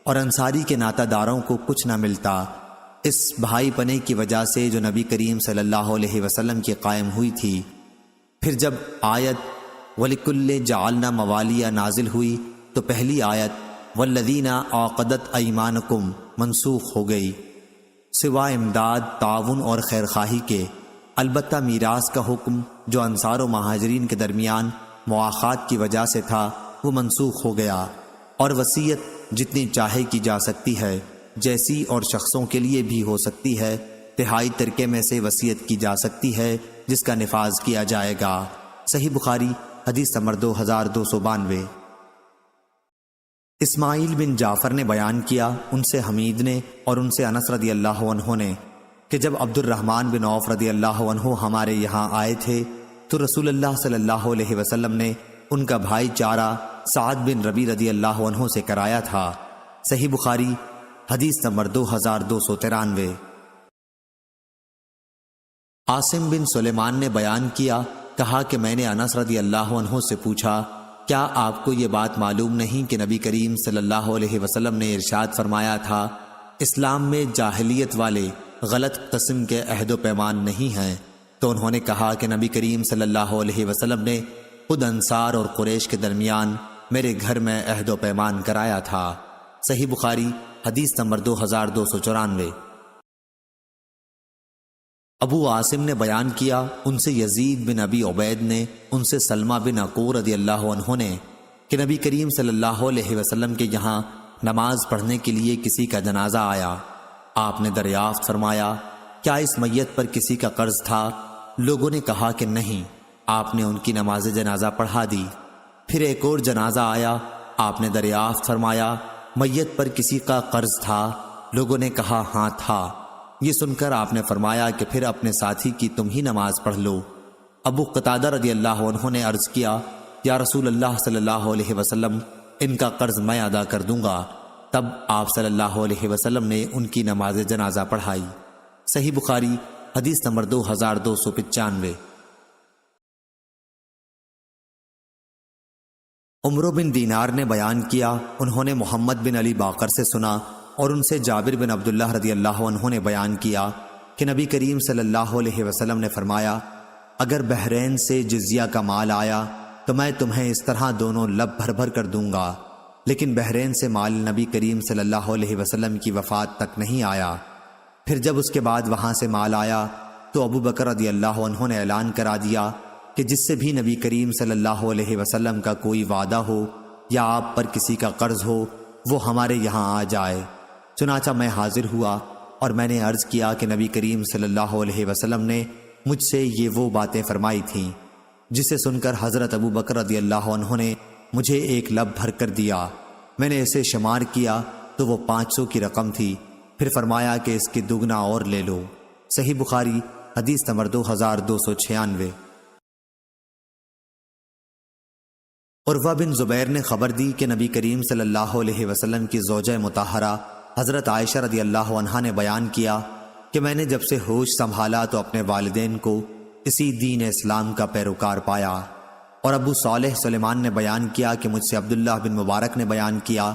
اور انصاری کے ناطہ داروں کو کچھ نہ ملتا، اس بھائی پنے کی وجہ سے جو نبی کریم صلی اللہ علیہ وسلم کی قائم ہوئی تھی۔ پھر جب آیت وَلِكُلٍّ جَعَلْنَا مَوَالِيَ نازل ہوئی تو پہلی آیت وَالَّذِينَ عَقَدَتْ أَيْمَانُكُمْ منسوخ ہو گئی، سوائے امداد، تعاون اور خیرخواہی کے۔ البتہ میراث کا حکم جو انصار و مہاجرین کے درمیان مواخات کی وجہ سے تھا وہ منسوخ ہو گیا، اور وصیت جتنی چاہے کی جا سکتی ہے، جیسی اور شخصوں کے لیے بھی ہو سکتی ہے۔ تہائی ترکے میں سے وصیت کی جا سکتی ہے جس کا نفاذ کیا جائے گا۔ صحیح بخاری حدیث نمبر 2292۔ اسماعیل بن جعفر نے بیان کیا، ان سے حمید نے اور ان سے انس رضی اللہ عنہ نے کہ جب عبد الرحمن بن عوف رضی اللہ عنہ ہمارے یہاں آئے تھے تو رسول اللہ صلی اللہ علیہ وسلم نے ان کا بھائی چارہ سعد بن ربی رضی اللہ عنہ سے کرایا تھا۔ صحیح بخاری حدیث نمبر 2293۔ عاصم بن سلیمان نے بیان کیا، کہا کہ میں نے انس رضی اللہ عنہ سے پوچھا، کیا آپ کو یہ بات معلوم نہیں کہ نبی کریم صلی اللہ علیہ وسلم نے ارشاد فرمایا تھا اسلام میں جاہلیت والے غلط قسم کے عہد و پیمان نہیں ہیں؟ تو انہوں نے کہا کہ نبی کریم صلی اللہ علیہ وسلم نے خود انصار اور قریش کے درمیان میرے گھر میں عہد و پیمان کرایا تھا۔ صحیح بخاری حدیث نمبر 2294۔ ابو عاصم نے بیان کیا، ان سے یزید بن ابی عبید نے، ان سے سلمہ بن عقور رضی اللہ عنہ نے کہ نبی کریم صلی اللہ علیہ وسلم کے یہاں نماز پڑھنے کے لیے کسی کا جنازہ آیا۔ آپ نے دریافت فرمایا، کیا اس میت پر کسی کا قرض تھا؟ لوگوں نے کہا کہ نہیں۔ آپ نے ان کی نماز جنازہ پڑھا دی۔ پھر ایک اور جنازہ آیا، آپ نے دریافت فرمایا، میت پر کسی کا قرض تھا؟ لوگوں نے کہا ہاں تھا۔ یہ سن کر آپ نے فرمایا کہ پھر اپنے ساتھی کی تم ہی نماز پڑھ لو۔ ابو قتادہ رضی اللہ عنہ نے عرض کیا، یا رسول اللہ صلی اللہ علیہ وسلم، ان کا قرض میں ادا کر دوں گا۔ تب آپ صلی اللہ علیہ وسلم نے ان کی نماز جنازہ پڑھائی۔ صحیح بخاری حدیث نمبر 2295۔ عمرو بن دینار نے بیان کیا، انہوں نے محمد بن علی باقر سے سنا اور ان سے جابر بن عبداللہ رضی اللہ عنہ نے بیان کیا کہ نبی کریم صلی اللہ علیہ وسلم نے فرمایا، اگر بحرین سے جزیہ کا مال آیا تو میں تمہیں اس طرح دونوں لب بھر بھر کر دوں گا، لیکن بحرین سے مال نبی کریم صلی اللہ علیہ وسلم کی وفات تک نہیں آیا۔ پھر جب اس کے بعد وہاں سے مال آیا تو ابو بکر رضی اللہ عنہ نے اعلان کرا دیا کہ جس سے بھی نبی کریم صلی اللہ علیہ وسلم کا کوئی وعدہ ہو یا آپ پر کسی کا قرض ہو وہ ہمارے یہاں آ جائے۔ چنانچہ میں حاضر ہوا اور میں نے عرض کیا کہ نبی کریم صلی اللہ علیہ وسلم نے مجھ سے یہ وہ باتیں فرمائی تھیں، جسے سن کر حضرت ابو بکر رضی اللہ عنہ نے مجھے ایک لب بھر کر دیا۔ میں نے اسے شمار کیا تو وہ 500 کی رقم تھی۔ پھر فرمایا کہ اس کی دگنا اور لے لو۔ صحیح بخاری حدیث نمبر 2296۔ عروہ بن زبیر نے خبر دی کہ نبی کریم صلی اللہ علیہ وسلم کی زوجہ مطہرہ حضرت عائشہ رضی اللہ عنہا نے بیان کیا کہ میں نے جب سے ہوش سنبھالا تو اپنے والدین کو اسی دین اسلام کا پیروکار پایا۔ اور ابو صالح سلیمان نے بیان کیا کہ مجھ سے عبداللہ بن مبارک نے بیان کیا،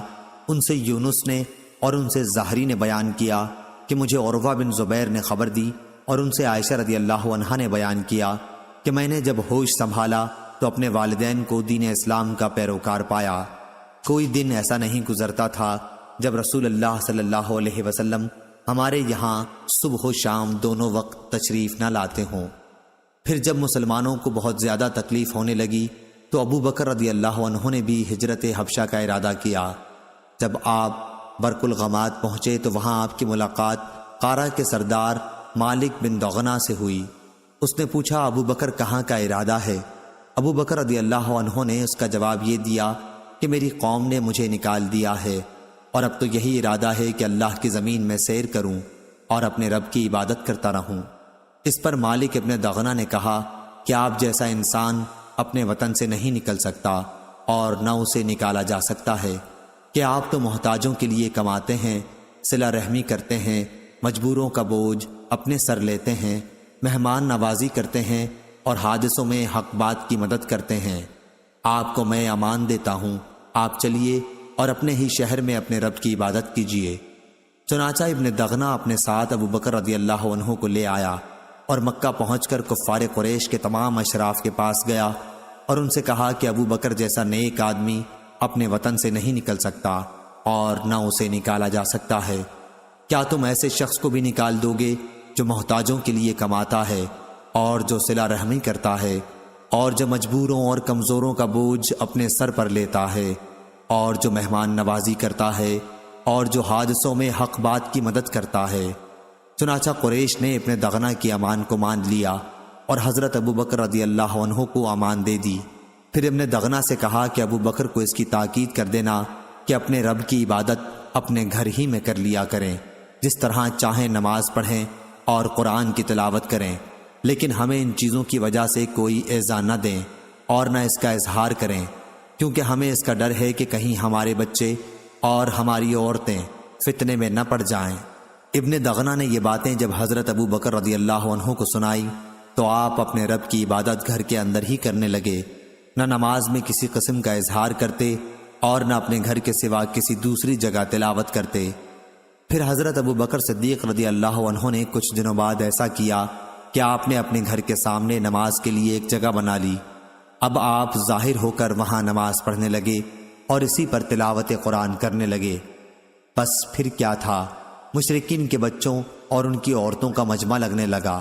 ان سے یونس نے اور ان سے زہری نے بیان کیا کہ مجھے عروہ بن زبیر نے خبر دی، اور ان سے عائشہ رضی اللہ عنہا نے بیان کیا کہ میں نے جب ہوش سنبھالا تو اپنے والدین کو دین اسلام کا پیروکار پایا۔ کوئی دن ایسا نہیں گزرتا تھا جب رسول اللہ صلی اللہ علیہ وسلم ہمارے یہاں صبح و شام دونوں وقت تشریف نہ لاتے ہوں۔ پھر جب مسلمانوں کو بہت زیادہ تکلیف ہونے لگی تو ابو بکر رضی اللہ عنہ نے بھی ہجرت حبشہ کا ارادہ کیا۔ جب آپ برق الغماد پہنچے تو وہاں آپ کی ملاقات قارہ کے سردار مالک بن دغنہ سے ہوئی۔ اس نے پوچھا، ابو بکر کہاں کا ارادہ ہے؟ ابو بکر رضی اللہ عنہ نے اس کا جواب یہ دیا کہ میری قوم نے مجھے نکال دیا ہے اور اب تو یہی ارادہ ہے کہ اللہ کی زمین میں سیر کروں اور اپنے رب کی عبادت کرتا رہوں۔ اس پر مالک ابن دغنہ نے کہا کہ آپ جیسا انسان اپنے وطن سے نہیں نکل سکتا اور نہ اسے نکالا جا سکتا ہے، کہ آپ تو محتاجوں کے لیے کماتے ہیں، صلہ رحمی کرتے ہیں، مجبوروں کا بوجھ اپنے سر لیتے ہیں، مہمان نوازی کرتے ہیں اور حادثوں میں حق بات کی مدد کرتے ہیں۔ آپ کو میں امان دیتا ہوں، آپ چلیے اور اپنے ہی شہر میں اپنے رب کی عبادت کیجیے۔ چنانچہ ابن دغنہ اپنے ساتھ ابو بکر رضی اللہ عنہ کو لے آیا اور مکہ پہنچ کر کفار قریش کے تمام اشراف کے پاس گیا اور ان سے کہا کہ ابو بکر جیسا نیک آدمی اپنے وطن سے نہیں نکل سکتا اور نہ اسے نکالا جا سکتا ہے۔ کیا تم ایسے شخص کو بھی نکال دو گے جو محتاجوں کے لیے کماتا ہے اور جو صلہ رحمی کرتا ہے اور جو مجبوروں اور کمزوروں کا بوجھ اپنے سر پر لیتا ہے اور جو مہمان نوازی کرتا ہے اور جو حادثوں میں حق بات کی مدد کرتا ہے؟ چنانچہ قریش نے ابن دغنہ کی امان کو مان لیا اور حضرت ابو بکر رضی اللہ عنہ کو امان دے دی۔ پھر ابن دغنہ سے کہا کہ ابو بکر کو اس کی تاکید کر دینا کہ اپنے رب کی عبادت اپنے گھر ہی میں کر لیا کریں، جس طرح چاہیں نماز پڑھیں اور قرآن کی تلاوت کریں، لیکن ہمیں ان چیزوں کی وجہ سے کوئی ایذا نہ دیں اور نہ اس کا اظہار کریں، کیونکہ ہمیں اس کا ڈر ہے کہ کہیں ہمارے بچے اور ہماری عورتیں فتنے میں نہ پڑ جائیں۔ ابن دغنہ نے یہ باتیں جب حضرت ابو بکر رضی اللہ عنہ کو سنائی تو آپ اپنے رب کی عبادت گھر کے اندر ہی کرنے لگے، نہ نماز میں کسی قسم کا اظہار کرتے اور نہ اپنے گھر کے سوا کسی دوسری جگہ تلاوت کرتے۔ پھر حضرت ابو بکر صدیق رضی اللہ عنہ نے کچھ دنوں بعد ایسا کیا کہ آپ نے اپنے گھر کے سامنے نماز کے لیے ایک جگہ بنا لی۔ اب آپ ظاہر ہو کر وہاں نماز پڑھنے لگے اور اسی پر تلاوت قرآن کرنے لگے۔ بس پھر کیا تھا، مشرکین کے بچوں اور ان کی عورتوں کا مجمع لگنے لگا۔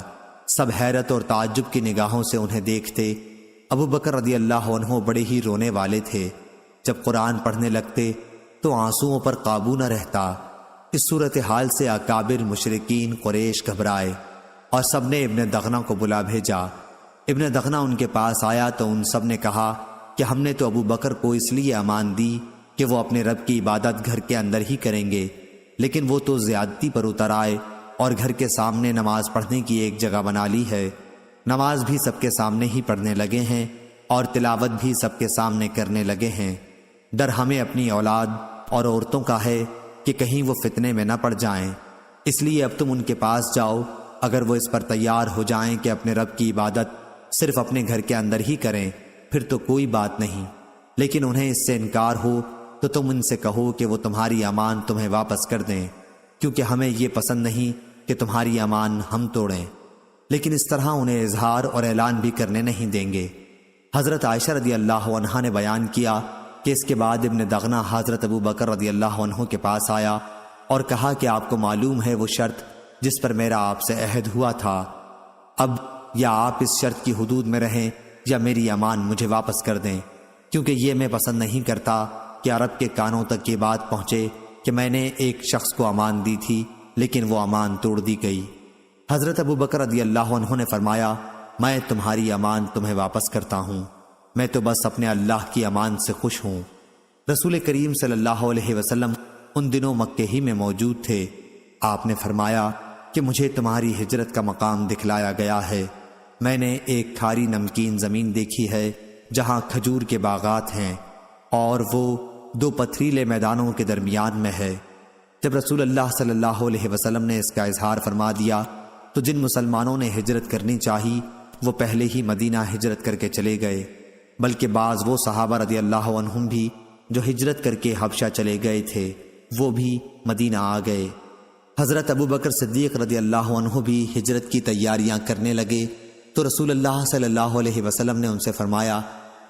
سب حیرت اور تعجب کی نگاہوں سے انہیں دیکھتے۔ ابو بکر رضی اللہ عنہ بڑے ہی رونے والے تھے۔ جب قرآن پڑھنے لگتے تو آنسوؤں پر قابو نہ رہتا۔ اس صورتحال سے اکابر مشرکین قریش گھبرائے اور سب نے ابن دغنہ کو بلا بھیجا۔ ابن دغنہ ان کے پاس آیا تو ان سب نے کہا کہ ہم نے تو ابو بکر کو اس لیے امان دی کہ وہ اپنے رب کی عبادت گھر کے اندر ہی کریں گے، لیکن وہ تو زیادتی پر اتر آئے اور گھر کے سامنے نماز پڑھنے کی ایک جگہ بنا لی ہے۔ نماز بھی سب کے سامنے ہی پڑھنے لگے ہیں اور تلاوت بھی سب کے سامنے کرنے لگے ہیں۔ ڈر ہمیں اپنی اولاد اور عورتوں کا ہے کہ کہیں وہ فتنے میں نہ پڑ جائیں، اس لیے اب تم ان کے پاس جاؤ، اگر وہ اس پر تیار ہو جائیں کہ اپنے رب کی عبادت صرف اپنے گھر کے اندر ہی کریں پھر تو کوئی بات نہیں، لیکن انہیں اس سے انکار ہو تو تم ان سے کہو کہ وہ تمہاری امان تمہیں واپس کر دیں، کیونکہ ہمیں یہ پسند نہیں کہ تمہاری امان ہم توڑیں، لیکن اس طرح انہیں اظہار اور اعلان بھی کرنے نہیں دیں گے۔ حضرت عائشہ رضی اللہ عنہا نے بیان کیا کہ اس کے بعد ابن دغنہ حضرت ابو بکر رضی اللہ عنہ کے پاس آیا اور کہا کہ آپ کو معلوم ہے وہ شرط جس پر میرا آپ سے عہد ہوا تھا، اب یا آپ اس شرط کی حدود میں رہیں یا میری امان مجھے واپس کر دیں، کیونکہ یہ میں پسند نہیں کرتا کہ عرب کے کانوں تک یہ بات پہنچے کہ میں نے ایک شخص کو امان دی تھی لیکن وہ امان توڑ دی گئی۔ حضرت ابو بکر رضی اللہ عنہ نے فرمایا، میں تمہاری امان تمہیں واپس کرتا ہوں، میں تو بس اپنے اللہ کی امان سے خوش ہوں۔ رسول کریم صلی اللہ علیہ وسلم ان دنوں مکے ہی میں موجود تھے۔ آپ نے فرمایا کہ مجھے تمہاری ہجرت کا مقام دکھلایا گیا ہے، میں نے ایک کھاری نمکین زمین دیکھی ہے جہاں کھجور کے باغات ہیں اور وہ دو پتھریلے میدانوں کے درمیان میں ہے۔ جب رسول اللہ صلی اللہ علیہ وسلم نے اس کا اظہار فرما دیا تو جن مسلمانوں نے ہجرت کرنی چاہی وہ پہلے ہی مدینہ ہجرت کر کے چلے گئے، بلکہ بعض وہ صحابہ رضی اللہ عنہم بھی جو ہجرت کر کے حبشہ چلے گئے تھے وہ بھی مدینہ آ گئے۔ حضرت ابو بکر صدیق رضی اللہ عنہ بھی ہجرت کی تیاریاں کرنے لگے تو رسول اللہ صلی اللہ علیہ وسلم نے ان سے فرمایا،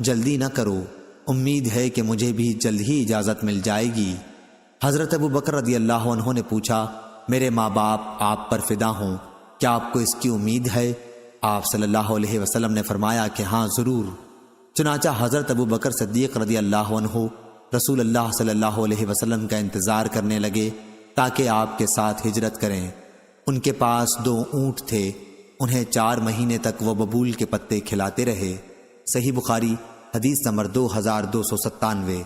جلدی نہ کرو، امید ہے کہ مجھے بھی جلد ہی اجازت مل جائے گی۔ حضرت ابو بکر رضی اللہ عنہ نے پوچھا، میرے ماں باپ آپ پر فدا ہوں، کیا آپ کو اس کی امید ہے؟ آپ صلی اللہ علیہ وسلم نے فرمایا کہ ہاں ضرور۔ چنانچہ حضرت ابو بکر صدیق رضی اللہ عنہ رسول اللہ صلی اللہ علیہ وسلم کا انتظار کرنے لگے تاکہ آپ کے ساتھ ہجرت کریں۔ ان کے پاس 2 اونٹ تھے، انہیں 4 مہینے تک وہ ببول کے پتے کھلاتے رہے۔ صحیح بخاری حدیث نمبر 2297۔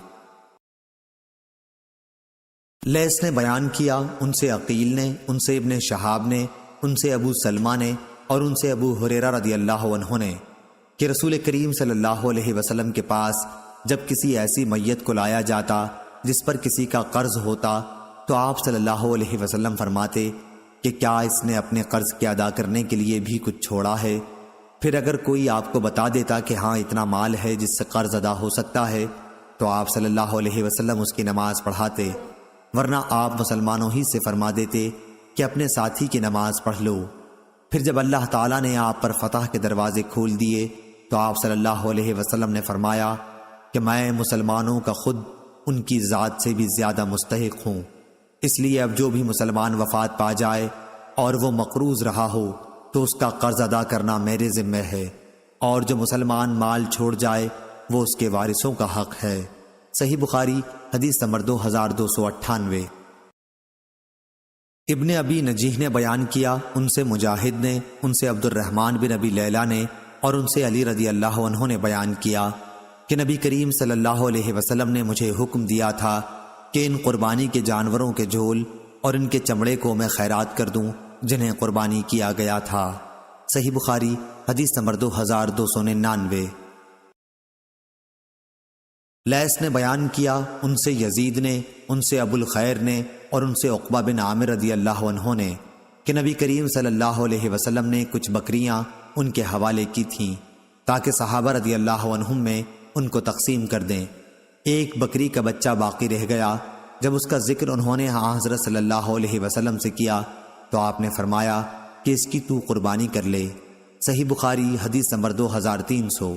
لیث نے بیان کیا، ان سے عقیل نے، ان سے ابن شہاب نے، ان سے ابو سلمہ نے اور ان سے ابو ہریرہ رضی اللہ عنہ نے کہ رسول کریم صلی اللہ علیہ وسلم کے پاس جب کسی ایسی میت کو لایا جاتا جس پر کسی کا قرض ہوتا تو آپ صلی اللہ علیہ وسلم فرماتے کہ کیا اس نے اپنے قرض کے ادا کرنے کے لیے بھی کچھ چھوڑا ہے؟ پھر اگر کوئی آپ کو بتا دیتا کہ ہاں اتنا مال ہے جس سے قرض ادا ہو سکتا ہے تو آپ صلی اللہ علیہ وسلم اس کی نماز پڑھاتے، ورنہ آپ مسلمانوں ہی سے فرما دیتے کہ اپنے ساتھی کی نماز پڑھ لو۔ پھر جب اللہ تعالیٰ نے آپ پر فتح کے دروازے کھول دیے تو آپ صلی اللہ علیہ وسلم نے فرمایا کہ میں مسلمانوں کا خود ان کی ذات سے بھی زیادہ مستحق ہوں، اس لیے اب جو بھی مسلمان وفات پا جائے اور وہ مقروض رہا ہو تو اس کا قرض ادا کرنا میرے ذمہ ہے، اور جو مسلمان مال چھوڑ جائے وہ اس کے وارثوں کا حق ہے۔ صحیح بخاری حدیث نمبر 2298۔ ابن ابی نجیح نے بیان کیا، ان سے مجاہد نے، ان سے عبد الرحمن بن ابی لیلہ نے اور ان سے علی رضی اللہ عنہ نے بیان کیا کہ نبی کریم صلی اللہ علیہ وسلم نے مجھے حکم دیا تھا کہ ان قربانی کے جانوروں کے جھول اور ان کے چمڑے کو میں خیرات کر دوں جنہیں قربانی کیا گیا تھا۔ صحیح بخاری حدیث نمبر 2299۔ لیث نے بیان کیا، ان سے یزید نے، ان سے ابو الخیر نے اور ان سے عقبہ بن عامر رضی اللہ عنہ نے کہ نبی کریم صلی اللہ علیہ وسلم نے کچھ بکریاں ان کے حوالے کی تھیں تاکہ صحابہ رضی اللہ عنہم میں ان کو تقسیم کر دیں۔ ایک بکری کا بچہ باقی رہ گیا، جب اس کا ذکر انہوں نے حضرت صلی اللہ علیہ وسلم سے کیا تو آپ نے فرمایا کہ اس کی تو قربانی کر لے۔ صحیح بخاری حدیث نمبر 2300۔